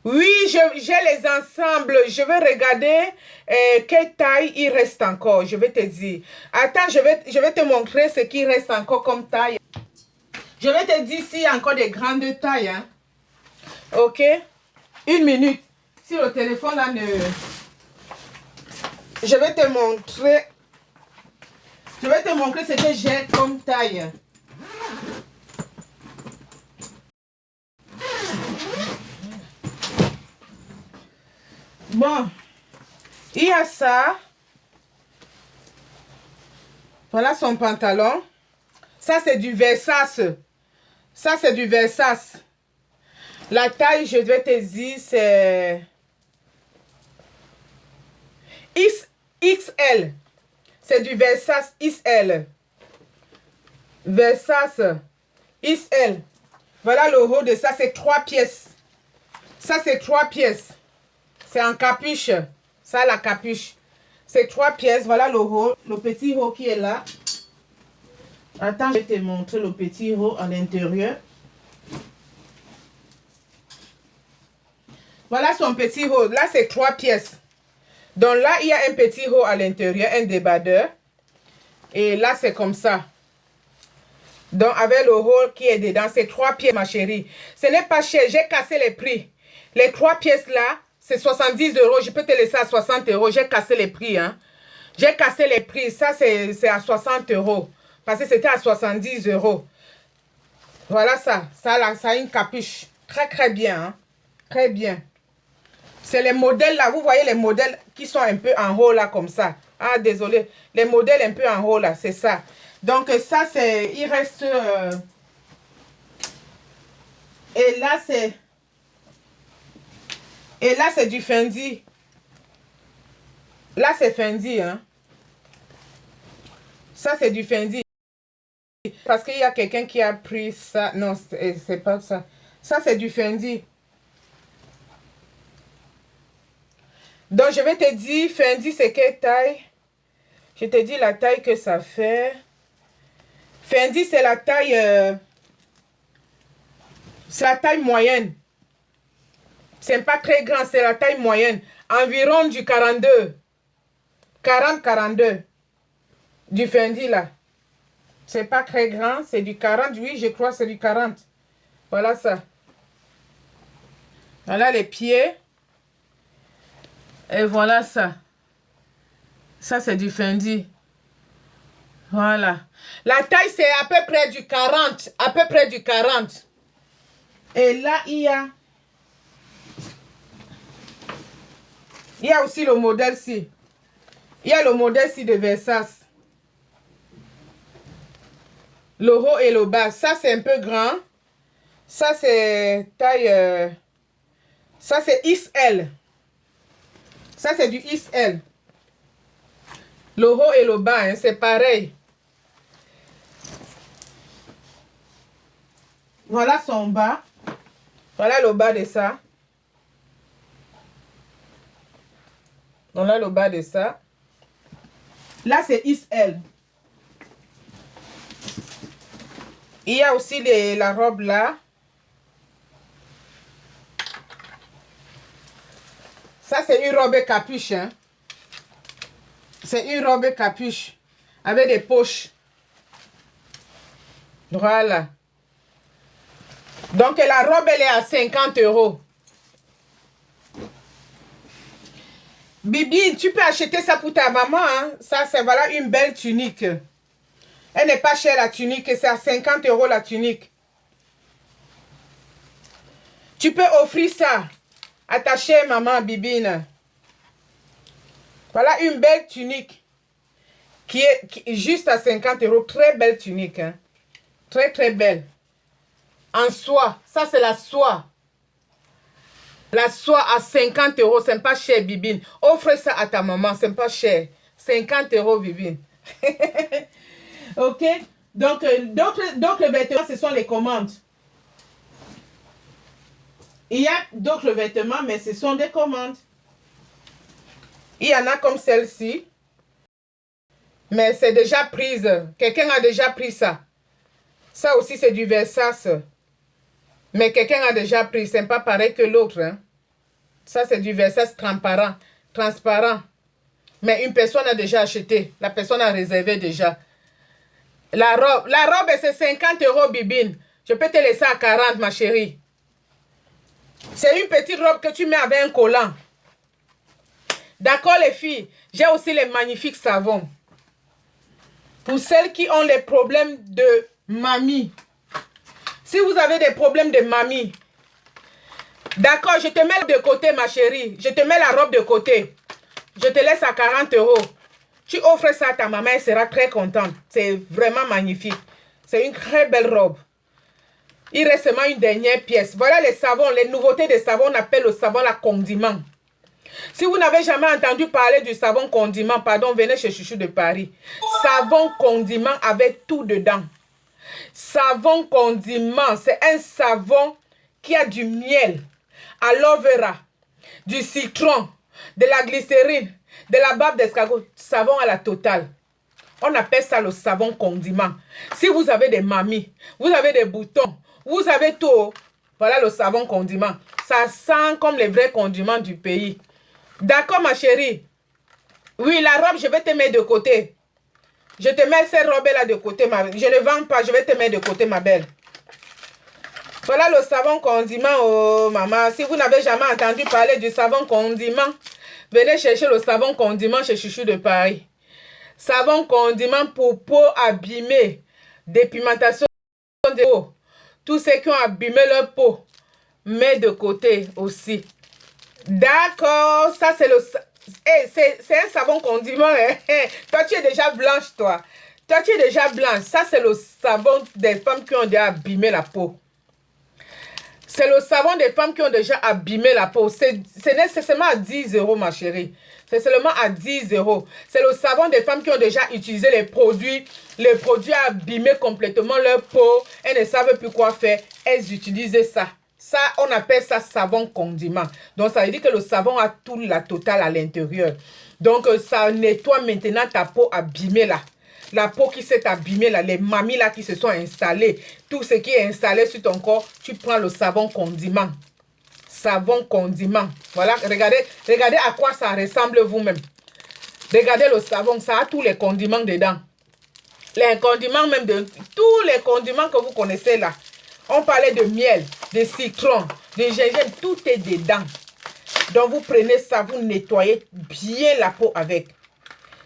Oui, j'ai les ensembles. Je vais regarder quelle taille il reste encore. Je vais te dire. Attends, je vais te montrer ce qui reste encore comme taille. Je vais te dire s'il y a encore des grandes tailles. Hein. Ok? Une minute. Si le téléphone là ne... Je vais te montrer. Je vais te montrer ce que j'ai comme taille. Bon, il y a ça. Voilà son pantalon. Ça, c'est du Versace. Ça, c'est du Versace. La taille, je vais te dire, c'est XL. C'est du Versace XL. Versace XL. Voilà le haut de ça, c'est 3 pièces. Ça, c'est 3 pièces. C'est en capuche. Ça, la capuche. C'est 3 pièces. Voilà le haut. Le petit haut qui est là. Attends, je vais te montrer le petit haut à l'intérieur. Voilà son petit haut. Là, c'est 3 pièces. Donc là, il y a un petit haut à l'intérieur, un débardeur. Et là, c'est comme ça. Donc, avec le haut qui est dedans, c'est 3 pièces, ma chérie. Ce n'est pas cher. J'ai cassé les prix. Les 3 pièces là, c'est 70 €. Je peux te laisser à 60 €. J'ai cassé les prix. Hein. J'ai cassé les prix. Ça, c'est à 60 €. Parce que c'était à 70 €. Voilà ça. Ça a une capuche. Très, très bien. Hein. Très bien. C'est les modèles là. Vous voyez les modèles qui sont un peu en haut là, comme ça. Ah, désolé. Les modèles un peu en haut là, c'est ça. Donc, ça, c'est... Il reste... Et là, c'est... Et là, c'est du Fendi. Là, c'est Fendi, hein. Ça, c'est du Fendi. Parce qu'il y a quelqu'un qui a pris ça. Non, c'est pas ça. Ça, c'est du Fendi. Donc, je vais te dire, Fendi, c'est quelle taille? Je te dis la taille que ça fait. Fendi, c'est la taille... c'est la taille moyenne. C'est pas très grand, c'est la taille moyenne. Environ du 42. 40-42. Du Fendi, là. C'est pas très grand, c'est du 40. Oui, je crois c'est du 40. Voilà ça. Voilà les pieds. Et voilà ça. Ça, c'est du Fendi. Voilà. La taille, c'est à peu près du 40. À peu près du 40. Et là, il y a aussi le modèle-ci. Il y a le modèle-ci de Versace. Le haut et le bas. Ça, c'est un peu grand. Ça, c'est taille... ça, c'est XL. Ça, c'est du XL. Le haut et le bas, hein, c'est pareil. Voilà son bas. Voilà le bas de ça. Voilà le bas de ça. Là, c'est XL. Il y a aussi la robe là. Ça, c'est une robe capuche. Hein. C'est une robe capuche. Avec des poches. Voilà. Donc, la robe, elle est à 50 €. Bibi, tu peux acheter ça pour ta maman. Hein? Ça, c'est voilà une belle tunique. Elle n'est pas chère, la tunique. C'est à 50 € la tunique. Tu peux offrir ça à ta chère maman, Bibine. Voilà une belle tunique qui est juste à 50 €. Très belle tunique. Hein? Très, très belle. En soie. Ça, c'est la soie. La soie à 50 €. C'est pas cher, Bibine. Offre ça à ta maman. C'est pas cher. 50 €, Bibine. Ok? Donc, d'autres vêtements, ce sont les commandes. Il y a d'autres vêtements, mais ce sont des commandes. Il y en a comme celle-ci. Mais c'est déjà prise. Quelqu'un a déjà pris ça. Ça aussi, c'est du Versace. Mais quelqu'un a déjà pris. C'est pas pareil que l'autre. Hein. Ça, c'est du Versace transparent. Transparent. Mais une personne a déjà acheté. La personne a réservé déjà. La robe, c'est 50 €, Bibine. Je peux te laisser à 40, ma chérie. C'est une petite robe que tu mets avec un collant. D'accord, les filles? J'ai aussi les magnifiques savons. Pour celles qui ont les problèmes de mamie. Si vous avez des problèmes de mamie. D'accord, je te mets de côté, ma chérie. Je te mets la robe de côté. Je te laisse à 40 €. Tu offres ça à ta maman, elle sera très contente. C'est vraiment magnifique. C'est une très belle robe. Il reste seulement une dernière pièce. Voilà les savons, les nouveautés des savons. On appelle le savon la condiment. Si vous n'avez jamais entendu parler du savon condiment, pardon, venez chez Chouchou de Paris. Savon condiment avec tout dedans. Savon condiment, c'est un savon qui a du miel, aloe vera, du citron, de la glycérine, de la bave d'escargot, savon à la totale. On appelle ça le savon condiment. Si vous avez des mamies, vous avez des boutons, vous avez tout, voilà le savon condiment. Ça sent comme les vrais condiments du pays. D'accord, ma chérie? Oui, la robe, je vais te mettre de côté. Je te mets cette robe-là de côté, ma belle. Je ne vends pas, je vais te mettre de côté, ma belle. Voilà le savon condiment, oh maman. Si vous n'avez jamais entendu parler du savon condiment, venez chercher le savon condiment chez Chouchou de Paris. Savon condiment pour peau abîmée, dépigmentation de peau. Tous ceux qui ont abîmé leur peau, mets de côté aussi. D'accord, ça c'est le... Hey, c'est un savon condiment. Hein? Toi, tu es déjà blanche, toi. Toi, tu es déjà blanche. Ça, c'est le savon des femmes qui ont déjà abîmé la peau. C'est le savon des femmes qui ont déjà abîmé la peau. C'est seulement à 10 €, ma chérie. C'est seulement à 10 €. C'est le savon des femmes qui ont déjà utilisé les produits abîmés complètement leur peau. Elles ne savent plus quoi faire. Elles utilisent ça. Ça, on appelle ça savon condiment. Donc, ça veut dire que le savon a tout la totale à l'intérieur. Donc, ça nettoie maintenant ta peau abîmée là. La peau qui s'est abîmée là, les mamies là qui se sont installées. Tout ce qui est installé sur ton corps, tu prends le savon condiment. Savon condiment. Voilà, regardez à quoi ça ressemble vous-même. Regardez le savon, ça a tous les condiments dedans. Les condiments même de tous les condiments que vous connaissez là. On parlait de miel, de citron, de gingembre, tout est dedans. Donc vous prenez ça, vous nettoyez bien la peau avec.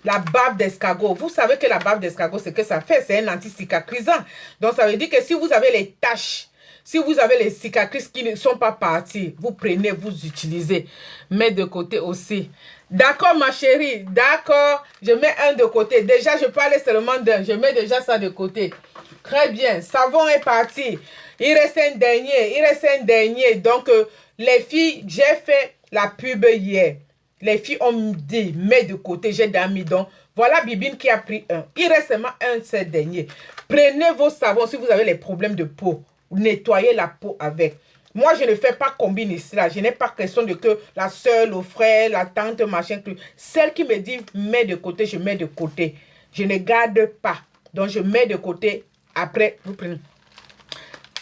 La bave d'escargot. Vous savez que la bave d'escargot, ce que ça fait, c'est un anti-cicatrisant. Donc ça veut dire que si vous avez les taches, si vous avez les cicatrices qui ne sont pas parties, vous prenez, vous utilisez. Mettez de côté aussi. D'accord, ma chérie. D'accord. Je mets un de côté. Déjà, je parlais seulement d'un. Je mets déjà ça de côté. Très bien. Savon est parti. Il reste un dernier. Il reste un dernier. Donc, les filles, j'ai fait la pub hier. Les filles ont dit, mets de côté, j'ai mis donc. Voilà Bibine qui a pris un. Il reste seulement un de ces derniers. Prenez vos savons si vous avez les problèmes de peau. Nettoyez la peau avec. Moi, je ne fais pas combine ici. Là. Je n'ai pas question de que la soeur, le frère, la tante, machin. Celle qui me dit, mets de côté, je mets de côté. Je ne garde pas. Donc, je mets de côté. Après, vous prenez.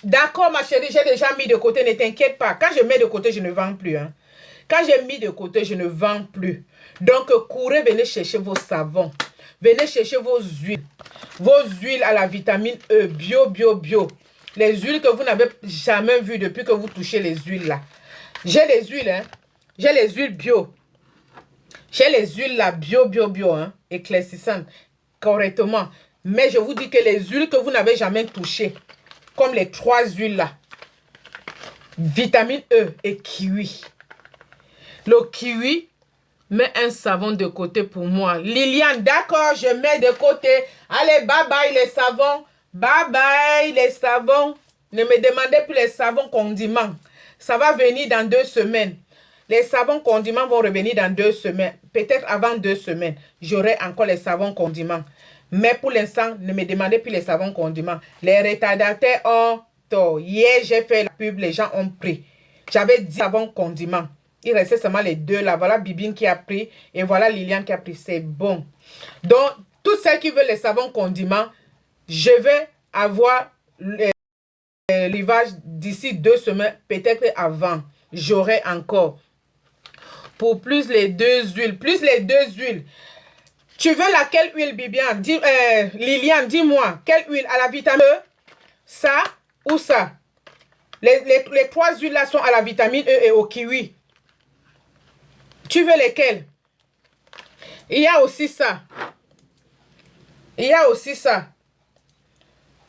D'accord, ma chérie, j'ai déjà mis de côté. Ne t'inquiète pas. Quand je mets de côté, je ne vends plus. Hein. Quand j'ai mis de côté, je ne vends plus. Donc, courez, venez chercher vos savons. Venez chercher vos huiles. Vos huiles à la vitamine E, bio, bio, bio. Les huiles que vous n'avez jamais vues depuis que vous touchez les huiles là. J'ai les huiles, hein. J'ai les huiles bio. J'ai les huiles là, bio, bio, bio, hein. Éclaircissantes, correctement. Mais je vous dis que les huiles que vous n'avez jamais touchées, comme les 3 huiles là, vitamine E et kiwi. Le kiwi, mets un savon de côté pour moi. Liliane, d'accord, je mets de côté. Allez, bye bye les savons. Bye bye les savons. Ne me demandez plus les savons condiments. Ça va venir dans 2 semaines. Les savons condiments vont revenir dans 2 semaines. Peut-être avant 2 semaines. J'aurai encore les savons condiments. Mais pour l'instant, ne me demandez plus les savons condiments. Les retardataires ont tort. Hier, j'ai fait la pub, les gens ont pris. J'avais dit savons condiments. Il restait seulement les 2 là. Voilà Bibine qui a pris. Et voilà Liliane qui a pris. C'est bon. Donc, toutes celles qui veulent les savons condiments, je vais avoir les livages d'ici 2 semaines. Peut-être avant. J'aurai encore. Pour plus les 2 huiles. Plus les 2 huiles. Tu veux laquelle huile, Bibiane? Liliane, dis-moi. Quelle huile? À la vitamine E? Ça ou ça? Les 3 huiles là sont à la vitamine E et au kiwi. Tu veux lesquelles? Il y a aussi ça. Il y a aussi ça.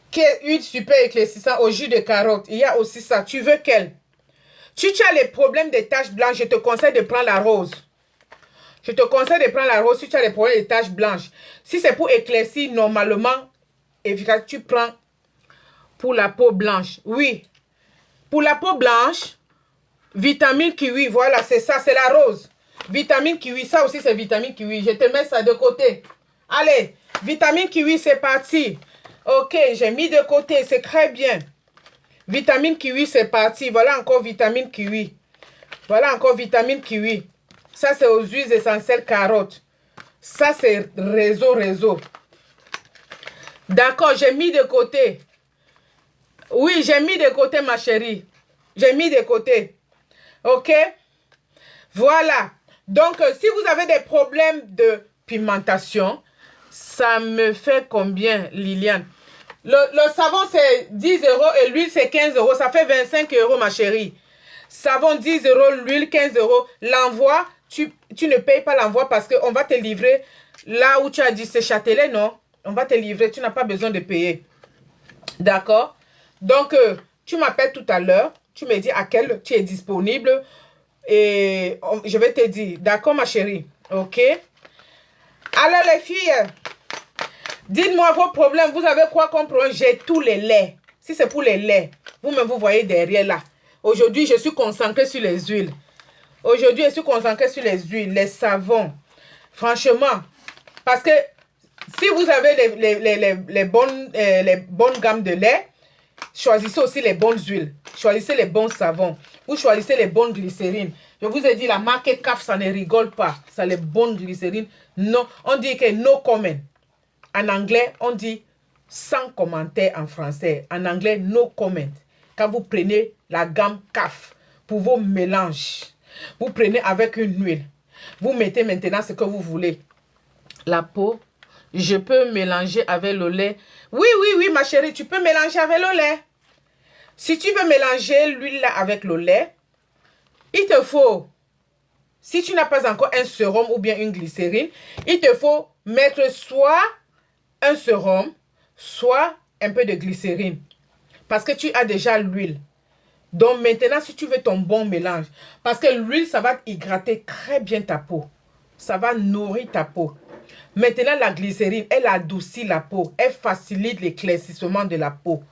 Qui est huile super éclaircissante au jus de carotte. Il y a aussi ça. Tu veux quelle? Si tu as les problèmes des taches blanches, je te conseille de prendre la rose. Je te conseille de prendre la rose si tu as les problèmes des taches blanches. Si c'est pour éclaircir normalement, efficace, tu prends pour la peau blanche. Oui. Pour la peau blanche, vitamine kiwi, voilà, c'est ça, c'est la rose. Vitamine kiwi, ça aussi c'est vitamine kiwi. Je te mets ça de côté. Allez, vitamine kiwi, c'est parti. Ok, j'ai mis de côté, c'est très bien. Vitamine kiwi, c'est parti. Voilà encore vitamine kiwi. Voilà encore vitamine kiwi. Ça, c'est aux huiles essentielles carottes. Ça, c'est réseau. D'accord, j'ai mis de côté. Oui, j'ai mis de côté, ma chérie. J'ai mis de côté. Ok? Voilà. Donc, si vous avez des problèmes de pigmentation, ça me fait combien, Liliane? Le savon, c'est 10 € et l'huile, c'est 15 €. Ça fait 25 €, ma chérie. Savon, 10 €, l'huile, 15 €. L'envoi, tu ne payes pas l'envoi parce qu'on va te livrer là où tu as dit c'est Châtelet, non? On va te livrer, tu n'as pas besoin de payer. D'accord? Donc, tu m'appelles tout à l'heure. Tu me dis à quelle tu es disponible. Et je vais te dire. D'accord, ma chérie? Ok? Alors, les filles... Dites-moi vos problèmes. Vous avez quoi comme problème? J'ai tous les laits. Si c'est pour les laits, vous-même, vous voyez derrière là. Aujourd'hui, je suis concentrée sur les huiles. Aujourd'hui, je suis concentrée sur les huiles, les savons. Franchement, parce que si vous avez les bonnes gammes de lait, choisissez aussi les bonnes huiles. Choisissez les bons savons. Vous choisissez les bonnes glycérines. Je vous ai dit, la marque CAF, ça ne rigole pas. Ça, les bonnes glycérines. Non, on dit que no comment. En anglais, on dit sans commentaire en français. En anglais, no comment. Quand vous prenez la gamme CAF pour vos mélanges, vous prenez avec une huile. Vous mettez maintenant ce que vous voulez. La peau, je peux mélanger avec le lait. Oui, oui, oui, ma chérie, tu peux mélanger avec le lait. Si tu veux mélanger l'huile avec le lait, il te faut, si tu n'as pas encore un sérum ou bien une glycérine, il te faut mettre soit un sérum, soit un peu de glycérine. Parce que tu as déjà l'huile. Donc maintenant, si tu veux ton bon mélange, parce que l'huile, ça va hydrater très bien ta peau. Ça va nourrir ta peau. Maintenant, la glycérine, elle adoucit la peau. Elle facilite l'éclaircissement de la peau.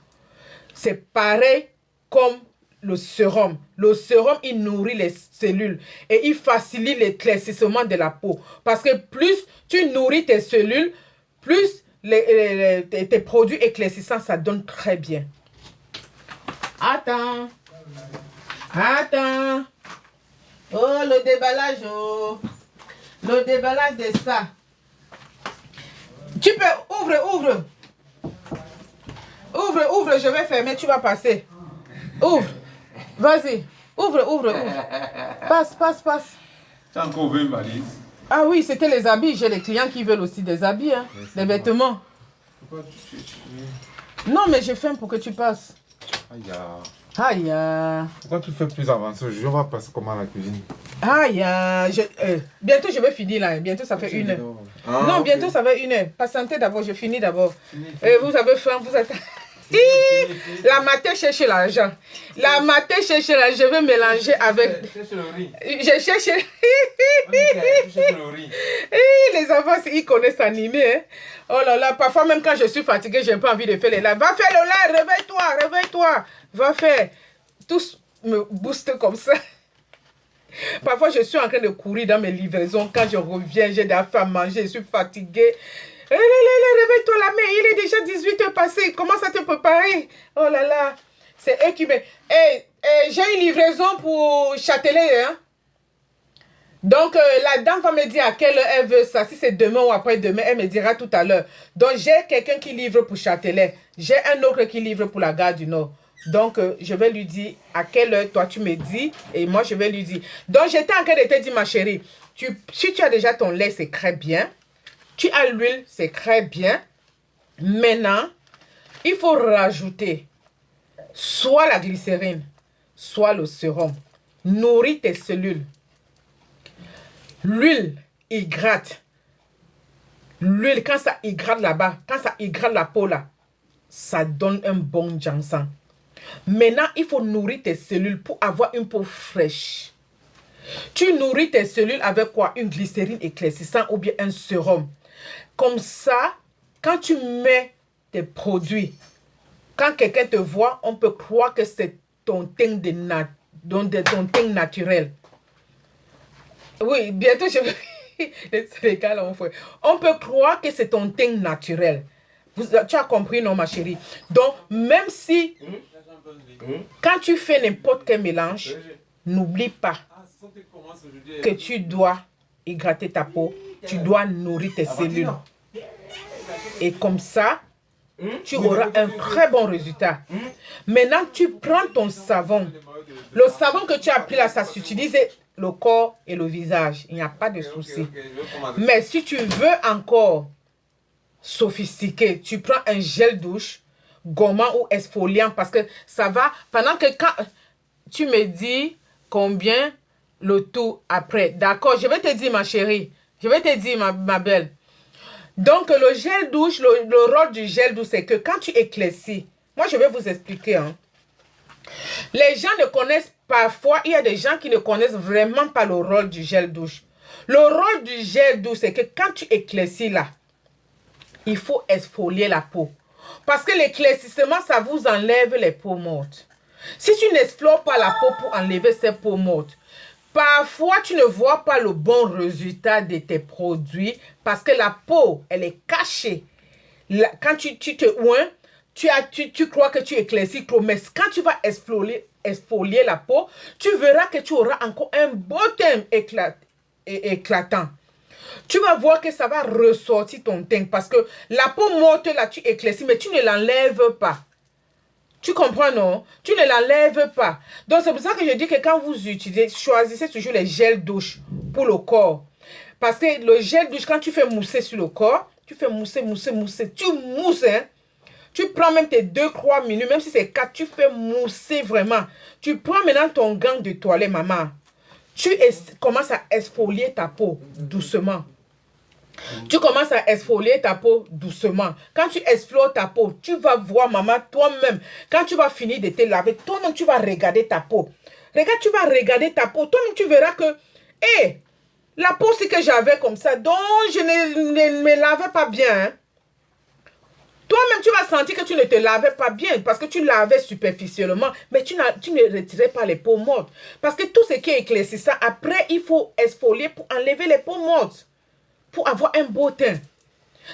C'est pareil comme le sérum. Le sérum, il nourrit les cellules et il facilite l'éclaircissement de la peau. Parce que plus tu nourris tes cellules, plus tes produits éclaircissants, ça donne très bien. Attends. Attends. Oh, le déballage. Oh. Le déballage de ça. Tu peux, ouvre. Ouvre, je vais fermer, tu vas passer. Ouvre. Vas-y. Ouvre. Passe. Tu as encore ouvert une valise? Ah oui, c'était les habits. J'ai les clients qui veulent aussi des habits, hein, des vêtements. Pourquoi tu... Non, mais je ferme pour que tu passes. Aïe. Pourquoi tu fais plus avancé? Je vais passer comment à la cuisine? Aïe. Bientôt, je vais finir là. Bientôt, ça fait 1 heure. Non, bientôt, ça va 1 heure. Patientez d'abord, je finis d'abord. Vous avez faim, vous êtes... La matin cherche l'argent. La matin cherche l'argent. Je vais mélanger avec... Je cherche... Les enfants, ils connaissent animer. Hein? Oh là là, parfois même quand je suis fatiguée, j'ai pas envie de faire les lives. Va faire le live, réveille-toi. Va faire. Tous me boostent comme ça. Parfois, je suis en train de courir dans mes livraisons. Quand je reviens, j'ai des affaires à manger, je suis fatiguée. Réveille-toi la mère, il est déjà 18 h passé. Commence à te préparer. Oh là là. C'est eux qui me... j'ai une livraison pour Châtelet. Hein? Donc, la dame va me dire à quelle heure elle veut ça. Si c'est demain ou après-demain, elle me dira tout à l'heure. Donc, j'ai quelqu'un qui livre pour Châtelet. J'ai un autre qui livre pour la gare du Nord. Donc, je vais lui dire à quelle heure toi tu me dis. Et moi, je vais lui dire. Donc, j'étais en train de te dire, ma chérie. Si tu as déjà ton lait, c'est très bien. Tu as l'huile, c'est très bien. Maintenant, il faut rajouter soit la glycérine, soit le sérum. Nourris tes cellules. L'huile hydrate. L'huile, quand ça hydrate là-bas, quand ça hydrate la peau là, ça donne un bon ginseng. Maintenant, il faut nourrir tes cellules pour avoir une peau fraîche. Tu nourris tes cellules avec quoi? Une glycérine éclaircissante ou bien un sérum. Comme ça, quand tu mets tes produits, quand quelqu'un te voit, on peut croire que c'est ton teint naturel. Oui, bientôt je vais... On peut croire que c'est ton teint naturel. Tu as compris, non, ma chérie? Donc, même si, quand tu fais n'importe quel mélange, n'oublie pas que tu dois hydrater ta peau, tu dois nourrir tes cellules. Et comme ça, tu auras un très bon résultat. Maintenant, tu prends ton savon. Le savon que tu as pris là, ça s'utilise le corps et le visage. Il n'y a pas de souci. Mais si tu veux encore sophistiquer, tu prends un gel douche. gommant ou exfoliant parce que ça va, pendant que quand tu me dis combien le tout après, d'accord, je vais te dire ma chérie, je vais te dire ma belle. Donc le gel douche, le rôle du gel douche, c'est que quand tu éclaircis, moi je vais vous expliquer, hein. Les gens ne connaissent parfois, il y a des gens qui ne connaissent vraiment pas le rôle du gel douche. Le rôle du gel douche, c'est que quand tu éclaircis là, il faut exfolier la peau. Parce que l'éclaircissement, ça vous enlève les peaux mortes. Si tu n'explores pas la peau pour enlever ces peaux mortes, parfois tu ne vois pas le bon résultat de tes produits parce que la peau, elle est cachée. Quand tu te oins, tu crois que tu éclaircis trop, mais quand tu vas exfolier la peau, tu verras que tu auras encore un beau teint éclatant. Tu vas voir que ça va ressortir ton teint parce que la peau morte là, tu éclaircis, mais tu ne l'enlèves pas. Tu comprends, non? Tu ne l'enlèves pas. Donc, c'est pour ça que je dis que quand vous utilisez, choisissez toujours les gels douche pour le corps. Parce que le gel douche, quand tu fais mousser sur le corps, tu fais mousser. Tu mousses, hein? Tu prends même tes 2-3 minutes, même si c'est 4, tu fais mousser vraiment. Tu prends maintenant ton gant de toilette, maman. Tu commences à exfolier ta peau doucement. Tu commences à exfolier ta peau doucement. Quand tu explores ta peau, tu vas voir, maman, toi-même, quand tu vas finir de te laver, toi-même, tu vas regarder ta peau. Regarde, tu vas regarder ta peau. Toi-même, tu verras que, hé, la peau, c'est que j'avais comme ça, donc je ne me lavais pas bien. Hein. Toi-même, tu vas sentir que tu ne te lavais pas bien parce que tu lavais superficiellement, mais tu ne retirais pas les peaux mortes. Parce que tout ce qui est éclaircissant, après, il faut exfolier pour enlever les peaux mortes, pour avoir un beau teint.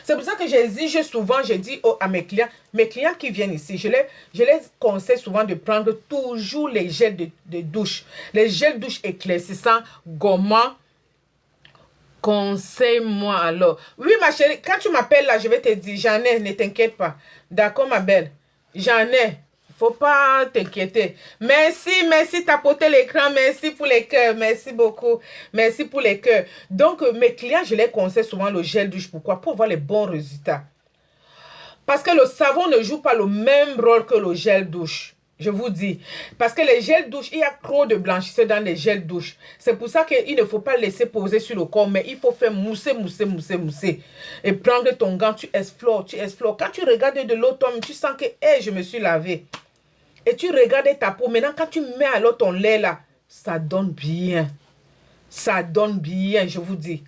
C'est pour ça que j'exige souvent, je dis à mes clients qui viennent ici, je les conseille souvent de prendre toujours les gels de douche. Les gels douche éclaircissants, gommants. Conseille-moi alors. Oui, ma chérie, quand tu m'appelles là, je vais te dire, j'en ai, ne t'inquiète pas. D'accord, ma belle? J'en ai. Faut pas t'inquiéter. Merci, tapoter l'écran. Merci pour les cœurs. Merci beaucoup. Merci pour les cœurs. Donc, mes clients, je les conseille souvent le gel douche. Pourquoi? Pour avoir les bons résultats. Parce que le savon ne joue pas le même rôle que le gel douche. Je vous dis. Parce que les gels douche, il y a trop de blanchisseurs dans les gels douche. C'est pour ça qu'il ne faut pas laisser poser sur le corps, mais il faut faire mousser. Et prendre ton gant, tu explores. Quand tu regardes de l'eau, tu sens que, hey, je me suis lavé. Et tu regardes ta peau. Maintenant, quand tu mets alors ton lait là, ça donne bien. Ça donne bien, je vous dis.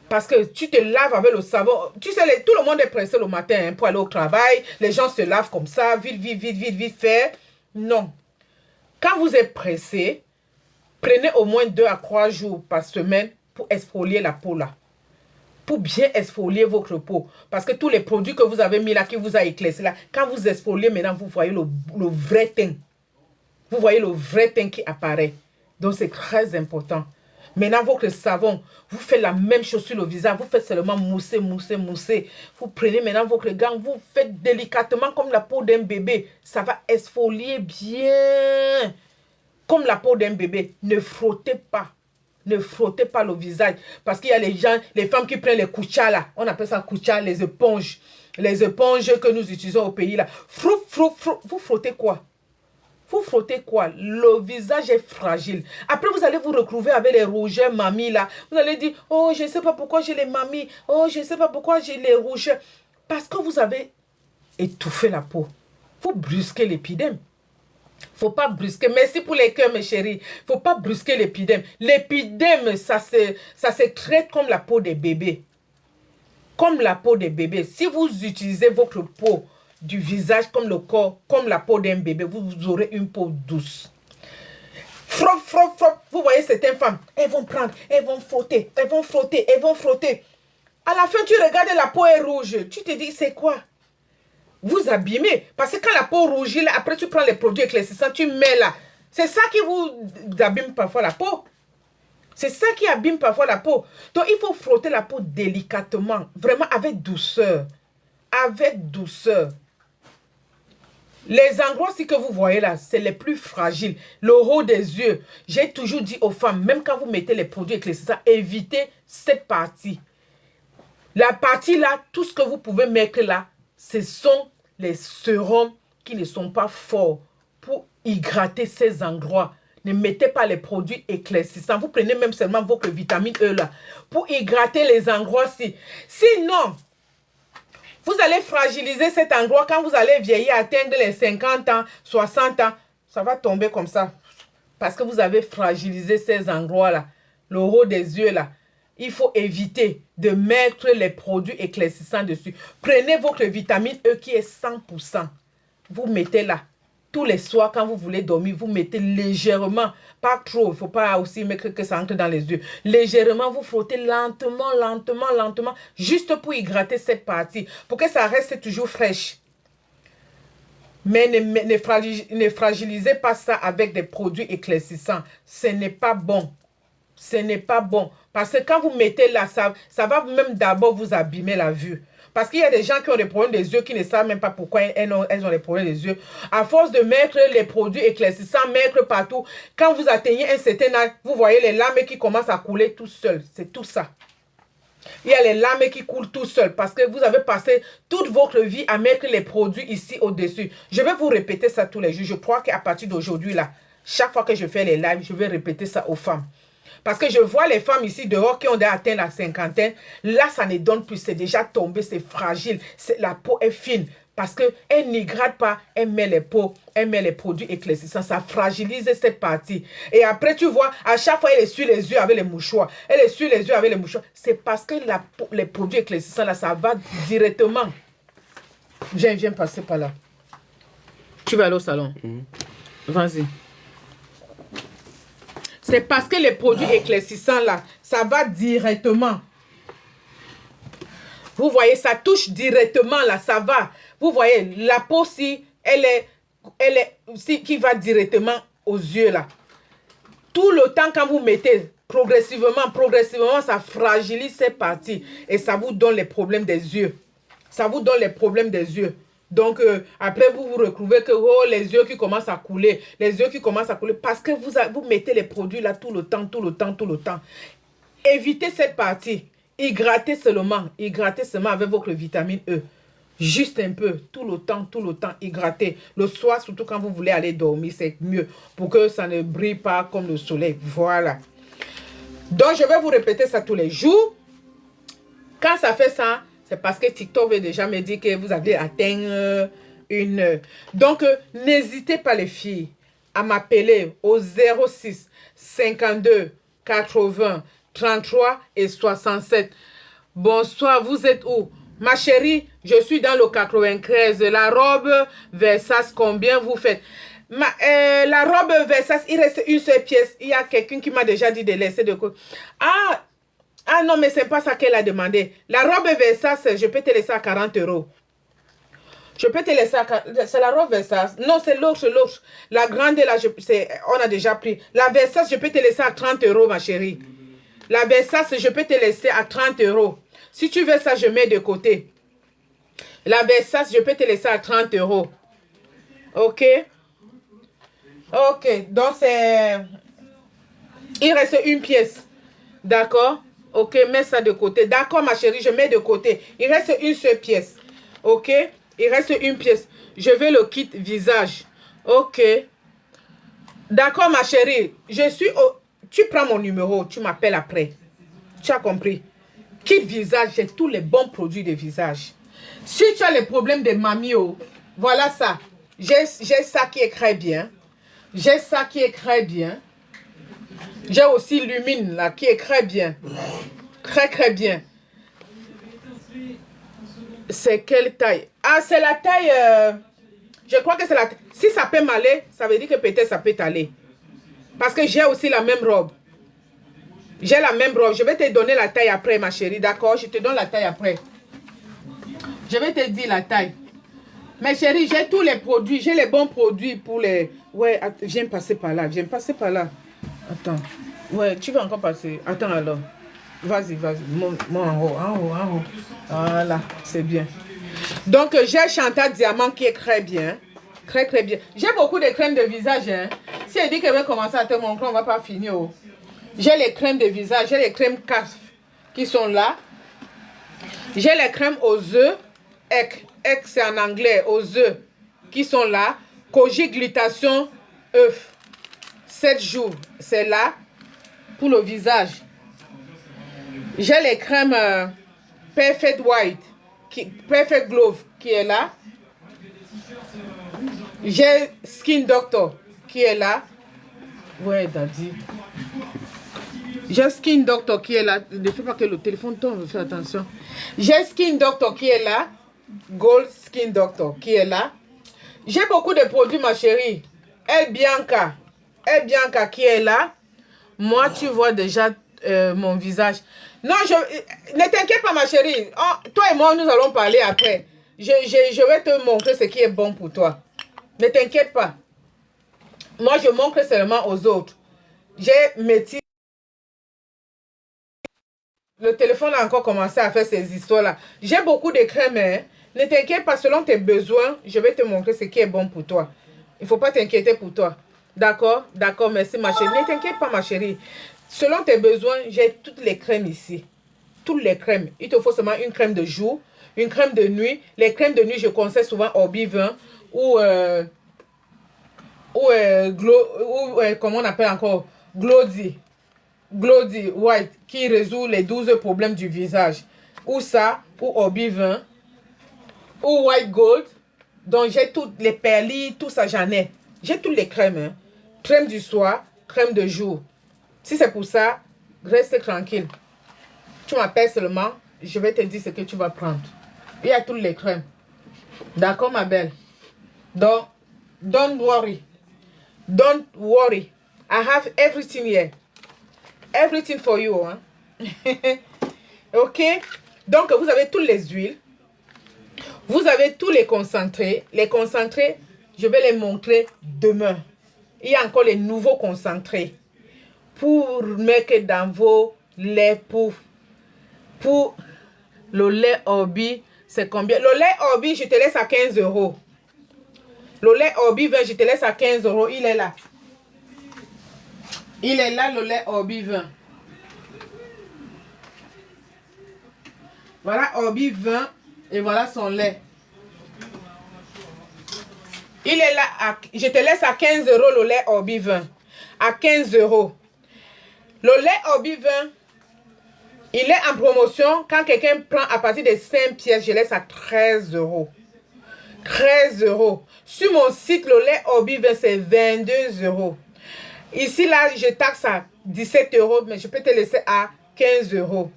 Parce que tu te laves avec le savon. Tu sais, tout le monde est pressé le matin hein, pour aller au travail. Les gens se lavent comme ça, vite fait. Non. Quand vous êtes pressé, prenez au moins 2 à 3 jours par semaine pour exfolier la peau là. Pour bien exfolier votre peau. Parce que tous les produits que vous avez mis là, qui vous a éclairci là, quand vous exfoliez maintenant, vous voyez le vrai teint. Vous voyez le vrai teint qui apparaît. Donc c'est très important. Maintenant, votre savon, vous faites la même chose sur le visage. Vous faites seulement mousser. Vous prenez maintenant votre gant, vous faites délicatement comme la peau d'un bébé. Ça va exfolier bien. Comme la peau d'un bébé. Ne frottez pas. Ne frottez pas le visage. Parce qu'il y a les femmes qui prennent les kucha là. On appelle ça kucha, les éponges. Les éponges que nous utilisons au pays là. Vous frottez quoi? Vous frottez quoi? Le visage est fragile. Après, vous allez vous retrouver avec les rougeurs mamies là. Vous allez dire, oh, je ne sais pas pourquoi j'ai les mamies. Oh, je ne sais pas pourquoi j'ai les rougeurs. Parce que vous avez étouffé la peau. Faut brusquer l'épiderme. Faut pas brusquer. Merci pour les cœurs, mes chéris. Faut pas brusquer l'épiderme. L'épiderme, ça se traite comme la peau des bébés. Comme la peau des bébés. Si vous utilisez votre peau du visage comme le corps, comme la peau d'un bébé, vous aurez une peau douce. Vous voyez certaines femmes, elles vont prendre, elles vont frotter. À la fin, tu regardes, la peau est rouge. Tu te dis, c'est quoi? Vous abîmez. Parce que quand la peau rougit, là, après tu prends les produits éclaircissants, tu mets là. C'est ça qui vous abîme parfois la peau. C'est ça qui abîme parfois la peau. Donc, il faut frotter la peau délicatement, vraiment avec douceur. Avec douceur. Les endroits aussi que vous voyez là, c'est les plus fragiles. Le haut des yeux. J'ai toujours dit aux femmes, même quand vous mettez les produits éclaircissants, évitez cette partie. La partie là, tout ce que vous pouvez mettre là, ce sont les sérums qui ne sont pas forts pour hydrater ces endroits. Ne mettez pas les produits éclaircissants. Vous prenez même seulement votre vitamine E là pour hydrater les endroits-ci. Sinon, vous allez fragiliser cet endroit quand vous allez vieillir, atteindre les 50 ans, 60 ans. Ça va tomber comme ça. Parce que vous avez fragilisé ces endroits-là. Le haut des yeux là. Il faut éviter de mettre les produits éclaircissants dessus. Prenez votre vitamine E qui est 100%. Vous mettez là. Tous les soirs, quand vous voulez dormir, vous mettez légèrement, pas trop, il ne faut pas aussi mettre que ça entre dans les yeux. Légèrement, vous frottez lentement, lentement, lentement, juste pour hydrater cette partie, pour que ça reste toujours fraîche. Mais ne fragilisez pas ça avec des produits éclaircissants. Ce n'est pas bon. Ce n'est pas bon. Parce que quand vous mettez là, ça va même d'abord vous abîmer la vue. Parce qu'il y a des gens qui ont des problèmes des yeux, qui ne savent même pas pourquoi elles ont des problèmes des yeux. À force de mettre les produits éclaircissants, mettre partout, quand vous atteignez un certain âge, vous voyez les larmes qui commencent à couler tout seul. C'est tout ça. Il y a les larmes qui coulent tout seul parce que vous avez passé toute votre vie à mettre les produits ici au-dessus. Je vais vous répéter ça tous les jours. Je crois qu'à partir d'aujourd'hui, là, chaque fois que je fais les lives, je vais répéter ça aux femmes. Parce que je vois les femmes ici dehors qui ont déjà atteint la cinquantaine. Là, ça ne donne plus. C'est déjà tombé, c'est fragile. La peau est fine. Parce qu'elle n'hydrate pas, elle met les produits éclaircissants. Ça fragilise cette partie. Et après, tu vois, à chaque fois, elle essuie les yeux avec les mouchoirs. Elle essuie les yeux avec les mouchoirs. C'est parce que les produits éclaircissants, là, ça va directement. Viens passer par là. Tu vas aller au salon. Vas-y. C'est parce que les produits éclaircissants là, ça va directement. Vous voyez, ça touche directement là, ça va. Vous voyez, la peau si, elle est qui va directement aux yeux là. Tout le temps quand vous mettez progressivement, ça fragilise ces parties et ça vous donne les problèmes des yeux. Ça vous donne les problèmes des yeux. Donc, après, vous vous retrouvez que les yeux qui commencent à couler. Les yeux qui commencent à couler parce que vous mettez les produits là tout le temps. Évitez cette partie. Hydratez seulement avec votre vitamine E. Juste un peu, tout le temps, hydratez. Le soir, surtout quand vous voulez aller dormir, c'est mieux pour que ça ne brille pas comme le soleil. Voilà. Donc, je vais vous répéter ça tous les jours. Quand ça fait ça, c'est parce que TikTok veut déjà me dire que vous avez atteint une heure. Donc, n'hésitez pas les filles à m'appeler au 06 52 80 33 et 67. Bonsoir, vous êtes où? Ma chérie, je suis dans le 93. La robe Versace, combien vous faites? La robe Versace, il reste une seule pièce. Il y a quelqu'un qui m'a déjà dit de laisser de côté. Ah non, mais c'est pas ça qu'elle a demandé. La robe Versace, je peux te laisser à 40 €. Je peux te laisser à 40 €. C'est la robe Versace. Non, c'est l'autre. La grande, là, on a déjà pris. La Versace, je peux te laisser à 30 €, ma chérie. La Versace, je peux te laisser à 30 €. Si tu veux ça, je mets de côté. La Versace, je peux te laisser à 30 €. Ok? Ok, donc c'est... Il reste une pièce. D'accord? Ok, mets ça de côté. D'accord, ma chérie, je mets de côté. Il reste une seule pièce. Ok? Il reste une pièce. Je veux le kit visage. Ok. D'accord, ma chérie. Tu prends mon numéro, tu m'appelles après. Tu as compris? Kit visage, j'ai tous les bons produits de visage. Si tu as les problèmes de mamie, voilà ça. J'ai ça qui est très bien. J'ai ça qui est très bien. J'ai aussi Lumine là qui est très bien. Très bien. C'est quelle taille? Ah, c'est la taille... je crois que c'est la taille. Si ça peut m'aller, ça veut dire que peut-être ça peut t'aller. Parce que j'ai aussi la même robe. J'ai la même robe. Je vais te donner la taille après, ma chérie. D'accord? Je te donne la taille après. Je vais te dire la taille. Mais chérie, j'ai tous les produits. J'ai les bons produits pour les... Ouais, viens passer par là. Attends. Ouais, tu vas encore passer. Attends alors. Vas-y. Monte en haut. Voilà, c'est bien. Donc, j'ai Chantal Diamant qui est très bien. Très bien. J'ai beaucoup de crèmes de visage. Hein. Si elle dit qu'elle va commencer à te montrer, on ne va pas finir. J'ai les crèmes de visage. J'ai les crèmes CAF qui sont là. J'ai les crèmes aux œufs. egg. Egg, c'est en anglais, aux œufs qui sont là. Cogiglutation œuf. 7 jours, c'est là pour le visage. J'ai les crèmes Perfect White, Perfect Glove qui est là. J'ai Skin Doctor qui est là. Ouais, Daddy. J'ai Skin Doctor qui est là. Ne fais pas que le téléphone tombe, fais attention. J'ai Skin Doctor qui est là. Gold Skin Doctor qui est là. J'ai beaucoup de produits, ma chérie. El Bianca qui est là. Moi, tu vois déjà mon visage. Non, ne t'inquiète pas, ma chérie. Oh, toi et moi, nous allons parler après. Je vais te montrer ce qui est bon pour toi. Ne t'inquiète pas. Moi, je montre seulement aux autres. J'ai métier. Le téléphone a encore commencé à faire ces histoires-là. J'ai beaucoup de crèmes. Hein. Ne t'inquiète pas, selon tes besoins, je vais te montrer ce qui est bon pour toi. Il ne faut pas t'inquiéter pour toi. D'accord? D'accord, merci ma chérie. Ne t'inquiète pas, ma chérie. Selon tes besoins, j'ai toutes les crèmes ici. Toutes les crèmes. Il te faut seulement une crème de jour, une crème de nuit. Les crèmes de nuit, je conseille souvent Orbi 20 ou comment on appelle encore? Glody White qui résout les 12 problèmes du visage. Ou ça, ou Orbi 20 ou White Gold. Donc j'ai toutes les perlis, tout ça j'en ai. J'ai toutes les crèmes. Hein. Crème du soir, crème de jour. Si c'est pour ça, reste tranquille. Tu m'appelles seulement, je vais te dire ce que tu vas prendre. Il y a toutes les crèmes. D'accord, ma belle? Donc, don't worry. Don't worry. I have everything here. Everything for you. Hein? Ok? Donc, vous avez toutes les huiles. Vous avez tous les concentrés. Les concentrés, je vais les montrer demain. Il y a encore les nouveaux concentrés. Pour mettre dans vos laits, pour le lait Orbi, c'est combien? Le lait Orbi, je te laisse à 15 €. Le lait Orbi 20, je te laisse à 15 €. Il est là. Il est là, le lait Orbi 20. Voilà Orbi 20 et voilà son lait. Il est là, je te laisse à 15 € le lait Orbi 20. À 15 €. Le lait Orbi 20, il est en promotion. Quand quelqu'un prend à partir de 5 pièces, je laisse à 13 €. 13 €. Sur mon site, le lait Orbi 20, c'est 22 €. Ici, là, je taxe à 17 €, mais je peux te laisser à 15 €.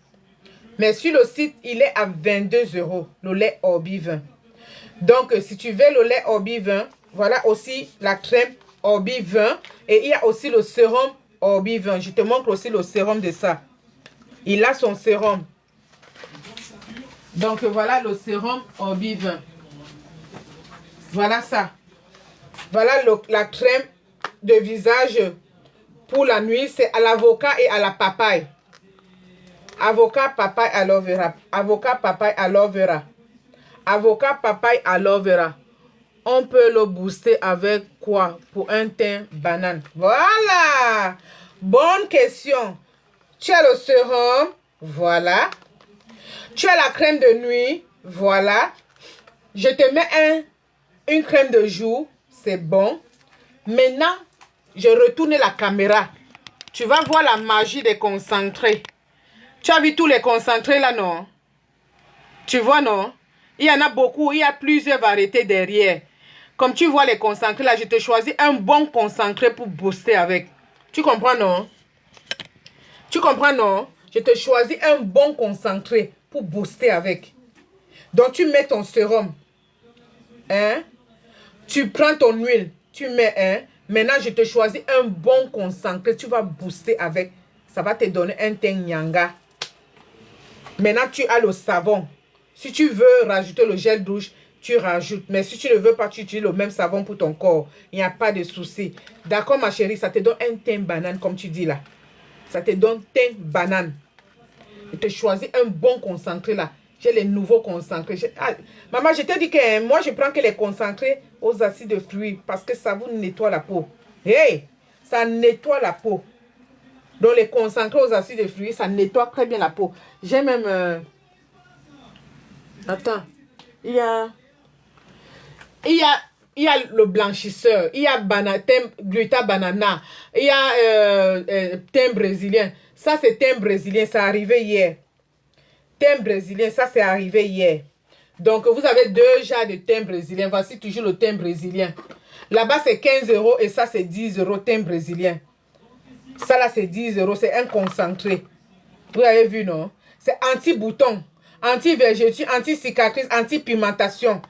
Mais sur le site, il est à 22 €, le lait Orbi 20. Donc, si tu veux le lait Orbi 20, voilà aussi la crème Orbi 20. Et il y a aussi le sérum Orbi 20. Je te montre aussi le sérum de ça. Il a son sérum. Donc, voilà le sérum Orbi 20. Voilà ça. Voilà la crème de visage pour la nuit. C'est à l'avocat et à la papaye. Avocat, papaye, aloe vera. Avocat, papaye, aloe vera. Avocat, papaye, aloe vera. On peut le booster avec quoi? Pour un teint banane. Voilà. Bonne question. Tu as le sérum. Voilà. Tu as la crème de nuit. Voilà. Je te mets une crème de jour. C'est bon. Maintenant, je retourne la caméra. Tu vas voir la magie des concentrés. Tu as vu tous les concentrés là, non? Tu vois, non? Il y en a beaucoup. Il y a plusieurs variétés derrière. Comme tu vois les concentrés là, je te choisis un bon concentré pour booster avec. Tu comprends, non? Tu comprends, non? Je te choisis un bon concentré pour booster avec. Donc, tu mets ton sérum. Hein? Tu prends ton huile. Tu mets un. Maintenant, je te choisis un bon concentré. Tu vas booster avec. Ça va te donner un teint nyanga. Maintenant, tu as le savon. Si tu veux rajouter le gel douche, tu rajoutes. Mais si tu ne veux pas, tu utilises le même savon pour ton corps. Il n'y a pas de souci. D'accord, ma chérie? Ça te donne un teint banane, comme tu dis là. Ça te donne teint banane. Je te choisis un bon concentré là. J'ai les nouveaux concentrés. Maman, je t'ai dit que moi, je prends que les concentrés aux acides de fruits parce que ça vous nettoie la peau. Hey! Ça nettoie la peau. Donc, les concentrés aux acides de fruits, ça nettoie très bien la peau. J'ai même... Attends. Il y a le blanchisseur, il y a gluta banana, il y a thym brésilien. Ça, c'est thym brésilien, ça est arrivé hier. Thym brésilien, ça, c'est arrivé hier. Donc, vous avez 2 jarres de thym brésilien. Voici toujours le thym brésilien. Là-bas, c'est 15 € et ça, c'est 10 € thym brésilien. Ça, là, c'est 10 €. C'est un concentré. Vous avez vu, non? C'est anti-bouton, anti-vergeture, anti-cicatrice, anti-pigmentation.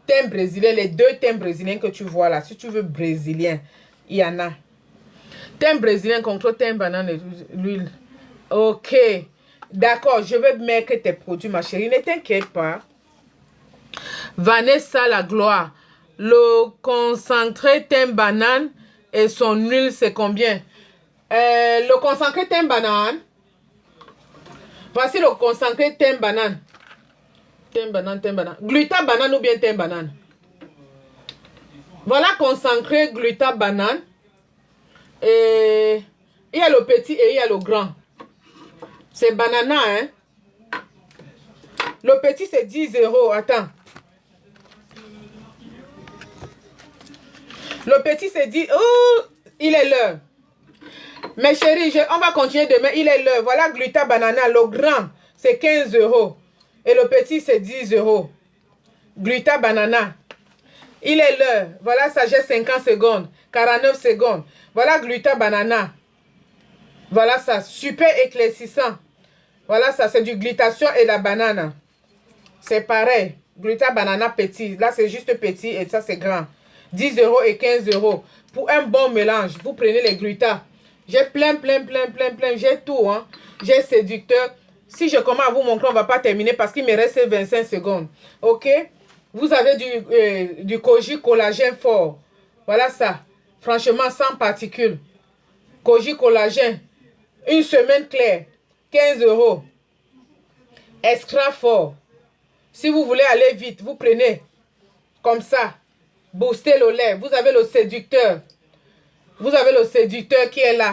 Thym brésilien, les 2 thym brésiliens que tu vois là. Si tu veux brésilien, il y en a. Thym brésilien contre thym banane et l'huile. Ok. D'accord, je vais mettre tes produits, ma chérie. Ne t'inquiète pas. Vanessa la gloire. Le concentré thym banane et son huile, c'est combien? Le concentré thym banane. Voici le concentré thym banane. Thym banane, thym banane. Gluta banane ou bien thym banane. Voilà concentré gluta banane. Et il y a le petit et il y a le grand. C'est banana, hein. Le petit, c'est 10 €. Attends. Le petit, c'est 10. Oh, il est l'heure. Mes chéris, on va continuer demain. Il est l'heure. Voilà gluta banana. Le grand, c'est 15 €. Et le petit, c'est 10 €. Gluta banana. Il est l'heure. Voilà, ça j'ai 50 secondes. 49 secondes. Voilà gluta banana. Voilà ça. Super éclaircissant. Voilà ça. C'est du glutation et la banane. C'est pareil. Gluta banana petit. Là, c'est juste petit et ça, c'est grand. 10 € et 15 €. Pour un bon mélange, vous prenez les glutas. J'ai plein. J'ai tout. Hein. J'ai séducteur. Si je commence à vous montrer, on ne va pas terminer parce qu'il me reste 25 secondes. Ok? Vous avez du Koji collagène fort. Voilà ça. Franchement, sans particules. Koji collagène. Une semaine claire. 15 €. Extra fort. Si vous voulez aller vite, vous prenez comme ça. Booster le lait. Vous avez le séducteur. Vous avez le séducteur qui est là.